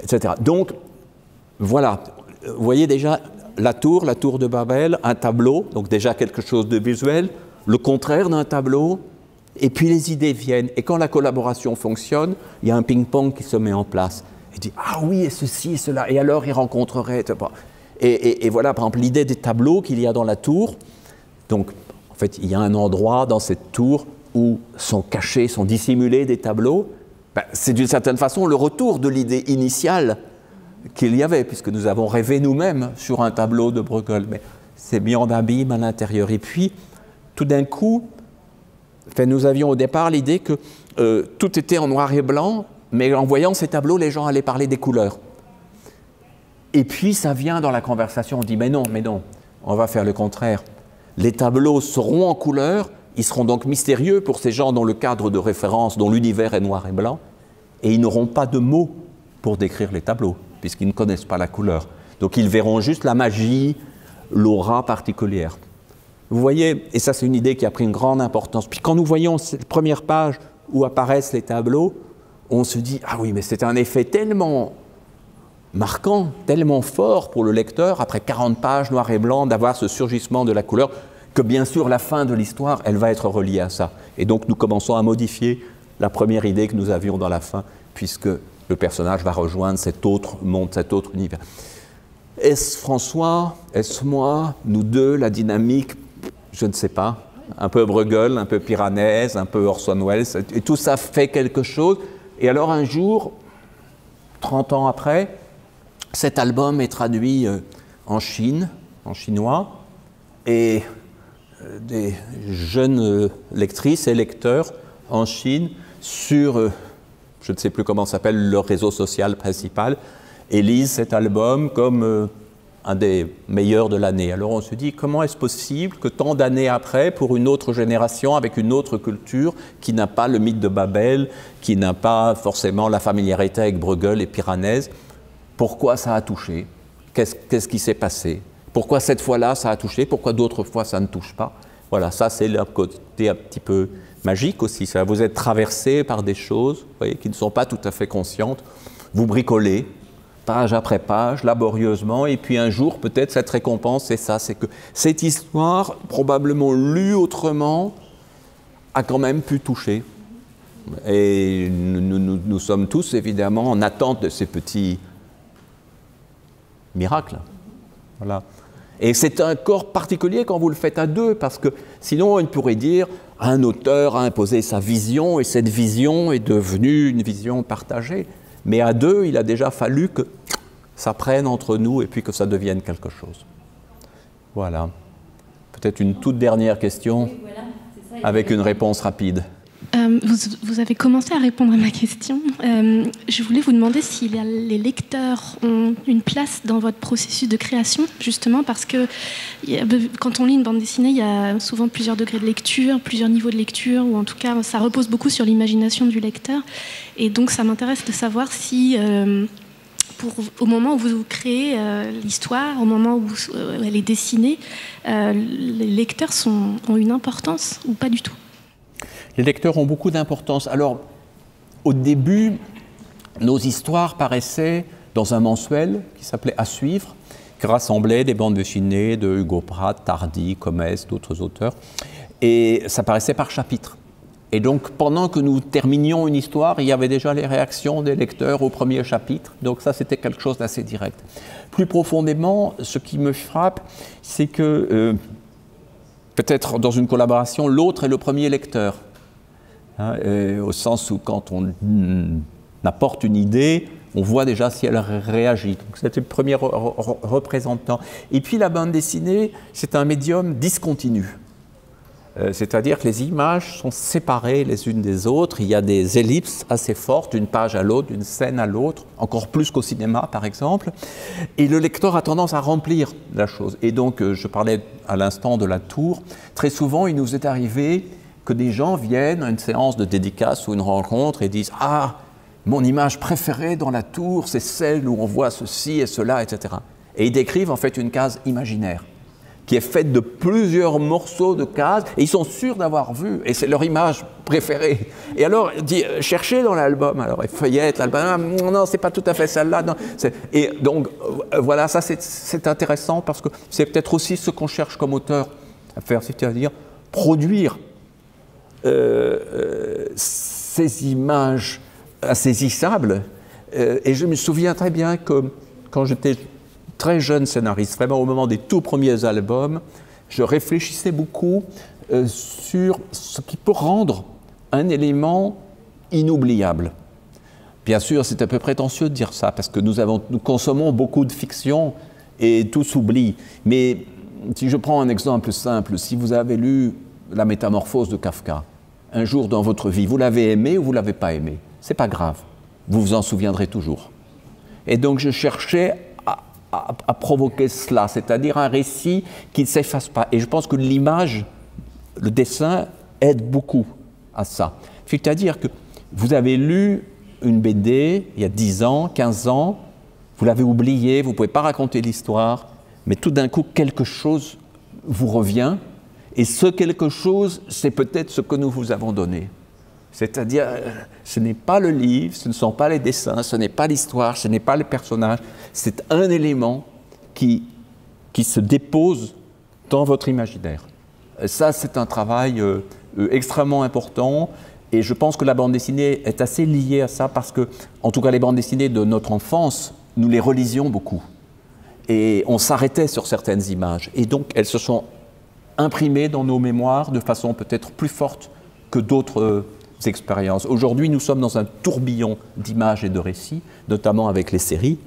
etc. Donc, voilà, vous voyez déjà la tour de Babel, un tableau, donc déjà quelque chose de visuel, le contraire d'un tableau, et puis les idées viennent. Et quand la collaboration fonctionne, il y a un ping-pong qui se met en place. Il dit, ah oui, et ceci, et cela, et alors il rencontrerait, etc. Et voilà, par exemple, l'idée des tableaux qu'il y a dans la tour. Donc, en fait, il y a un endroit dans cette tour où sont cachés, sont dissimulés des tableaux. Ben, c'est d'une certaine façon le retour de l'idée initiale qu'il y avait, puisque nous avons rêvé nous-mêmes sur un tableau de Bruegel. Mais c'est mis en abîme à l'intérieur. Et puis, tout d'un coup, enfin, nous avions au départ l'idée que tout était en noir et blanc, mais en voyant ces tableaux, les gens allaient parler des couleurs. Et puis, ça vient dans la conversation, on dit, mais non, on va faire le contraire. Les tableaux seront en couleur, ils seront donc mystérieux pour ces gens dont le cadre de référence, dont l'univers est noir et blanc, et ils n'auront pas de mots pour décrire les tableaux, puisqu'ils ne connaissent pas la couleur. Donc, ils verront juste la magie l'aura particulière. Vous voyez, et ça c'est une idée qui a pris une grande importance. Puis quand nous voyons cette première page où apparaissent les tableaux, on se dit, ah oui, mais c'est un effet tellement marquant, tellement fort pour le lecteur, après 40 pages noir et blanc, d'avoir ce surgissement de la couleur, que bien sûr la fin de l'histoire, elle va être reliée à ça. Et donc nous commençons à modifier la première idée que nous avions dans la fin, puisque le personnage va rejoindre cet autre monde, cet autre univers. Est-ce François, est-ce moi, nous deux, la dynamique, je ne sais pas, un peu Bruegel, un peu Piranèse, un peu Orson Welles, et tout ça fait quelque chose. Et alors un jour, 30 ans après, cet album est traduit en Chine, en chinois, et des jeunes lectrices et lecteurs en Chine sur, je ne sais plus comment s'appelle, leur réseau social principal, et lisent cet album comme un des meilleurs de l'année. Alors on se dit, comment est-ce possible que tant d'années après, pour une autre génération, avec une autre culture, qui n'a pas le mythe de Babel, qui n'a pas forcément la familiarité avec Bruegel et Piranèse, pourquoi ça a touché? Qu'est-ce qui s'est passé? Pourquoi cette fois-là ça a touché? Pourquoi d'autres fois ça ne touche pas? Voilà, ça c'est le côté un petit peu magique aussi. Ça, vous êtes traversé par des choses, vous voyez, qui ne sont pas tout à fait conscientes. Vous bricolez, page après page, laborieusement, et puis un jour, peut-être, cette récompense, c'est ça, c'est que cette histoire, probablement lue autrement, a quand même pu toucher. Et nous sommes tous, évidemment, en attente de ces petits miracles. Voilà. Et c'est un corps particulier quand vous le faites à deux, parce que sinon, on pourrait dire, un auteur a imposé sa vision, et cette vision est devenue une vision partagée. Mais à deux, il a déjà fallu que ça prenne entre nous et puis que ça devienne quelque chose. Voilà. Peut-être une toute dernière question avec une réponse rapide. Vous avez commencé à répondre à ma question. Je voulais vous demander si les lecteurs ont une place dans votre processus de création, justement parce que quand on lit une bande dessinée, il y a souvent plusieurs degrés de lecture, plusieurs niveaux de lecture, ou en tout cas, ça repose beaucoup sur l'imagination du lecteur. Et donc, ça m'intéresse de savoir si, au moment où vous créez l'histoire, au moment où elle est dessinée, les lecteurs ont une importance ou pas du tout? Les lecteurs ont beaucoup d'importance. Alors, au début, nos histoires paraissaient dans un mensuel qui s'appelait À suivre, qui rassemblait des bandes dessinées de Hugo Pratt, Tardy, Comès, d'autres auteurs. Et ça paraissait par chapitre. Et donc, pendant que nous terminions une histoire, il y avait déjà les réactions des lecteurs au premier chapitre. Donc ça, c'était quelque chose d'assez direct. Plus profondément, ce qui me frappe, c'est que, peut-être dans une collaboration, l'autre est le premier lecteur. Au sens où quand on apporte une idée, on voit déjà si elle réagit. Donc c'était le premier représentant. Et puis la bande dessinée, c'est un médium discontinu. C'est-à-dire que les images sont séparées les unes des autres. Il y a des ellipses assez fortes d'une page à l'autre, d'une scène à l'autre, encore plus qu'au cinéma par exemple. Et le lecteur a tendance à remplir la chose. Et donc, je parlais à l'instant de la tour. Très souvent, il nous est arrivé que des gens viennent à une séance de dédicace ou une rencontre et disent « Ah, mon image préférée dans la tour, c'est celle où on voit ceci et cela, etc. » Et ils décrivent en fait une case imaginaire qui est faite de plusieurs morceaux de cases, et ils sont sûrs d'avoir vu, et c'est leur image préférée. Et alors, cherchez dans l'album, alors ils feuillettent l'album, ah, non, c'est pas tout à fait celle-là. Et donc, voilà, ça c'est intéressant, parce que c'est peut-être aussi ce qu'on cherche comme auteur à faire, c'est-à-dire produire ces images insaisissables. Et je me souviens très bien que quand j'étais très jeune scénariste, vraiment au moment des tout premiers albums, je réfléchissais beaucoup sur ce qui peut rendre un élément inoubliable. Bien sûr, c'est un peu prétentieux de dire ça, parce que nous consommons beaucoup de fiction et tout s'oublie. Mais si je prends un exemple simple, si vous avez lu La Métamorphose de Kafka, un jour dans votre vie, vous l'avez aimé ou vous ne l'avez pas aimé, c'est pas grave, vous vous en souviendrez toujours. Et donc je cherchais à provoquer cela, c'est-à-dire un récit qui ne s'efface pas. Et je pense que l'image, le dessin, aide beaucoup à ça. C'est-à-dire que vous avez lu une BD il y a 10 ans, 15 ans, vous l'avez oubliée, vous ne pouvez pas raconter l'histoire, mais tout d'un coup, quelque chose vous revient, et ce quelque chose, c'est peut-être ce que nous vous avons donné. C'est-à-dire, ce n'est pas le livre, ce ne sont pas les dessins, ce n'est pas l'histoire, ce n'est pas le personnage, c'est un élément qui se dépose dans votre imaginaire. Ça, c'est un travail extrêmement important, et je pense que la bande dessinée est assez liée à ça, parce que, en tout cas, les bandes dessinées de notre enfance, nous les relisions beaucoup. Et on s'arrêtait sur certaines images, et donc elles se sont imprimées dans nos mémoires de façon peut-être plus forte que d'autres expériences. Aujourd'hui, nous sommes dans un tourbillon d'images et de récits, notamment avec les séries,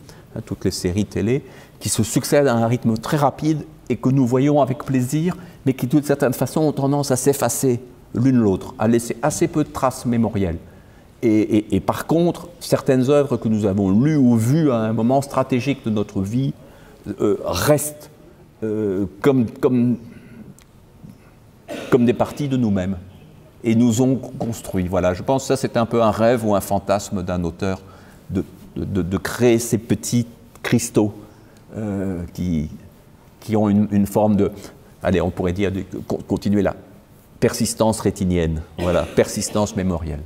toutes les séries télé, qui se succèdent à un rythme très rapide et que nous voyons avec plaisir, mais qui d'une certaine façon ont tendance à s'effacer l'une l'autre, à laisser assez peu de traces mémorielles. Et par contre, certaines œuvres que nous avons lues ou vues à un moment stratégique de notre vie restent comme des parties de nous-mêmes et nous ont construit. Voilà, je pense que ça c'est un peu un rêve ou un fantasme d'un auteur de créer ces petits cristaux qui ont une forme de, allez, on pourrait dire, de continuer la persistance rétinienne, voilà, persistance mémorielle.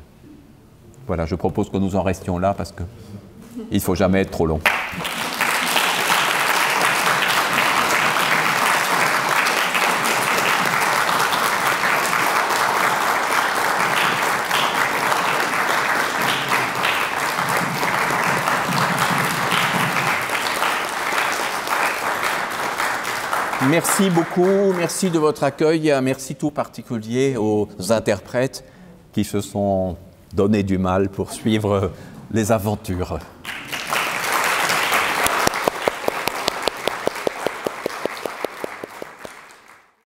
Voilà, je propose que nous en restions là parce qu'il ne faut jamais être trop long. Merci beaucoup, merci de votre accueil et un merci tout particulier aux interprètes qui se sont donné du mal pour suivre les aventures.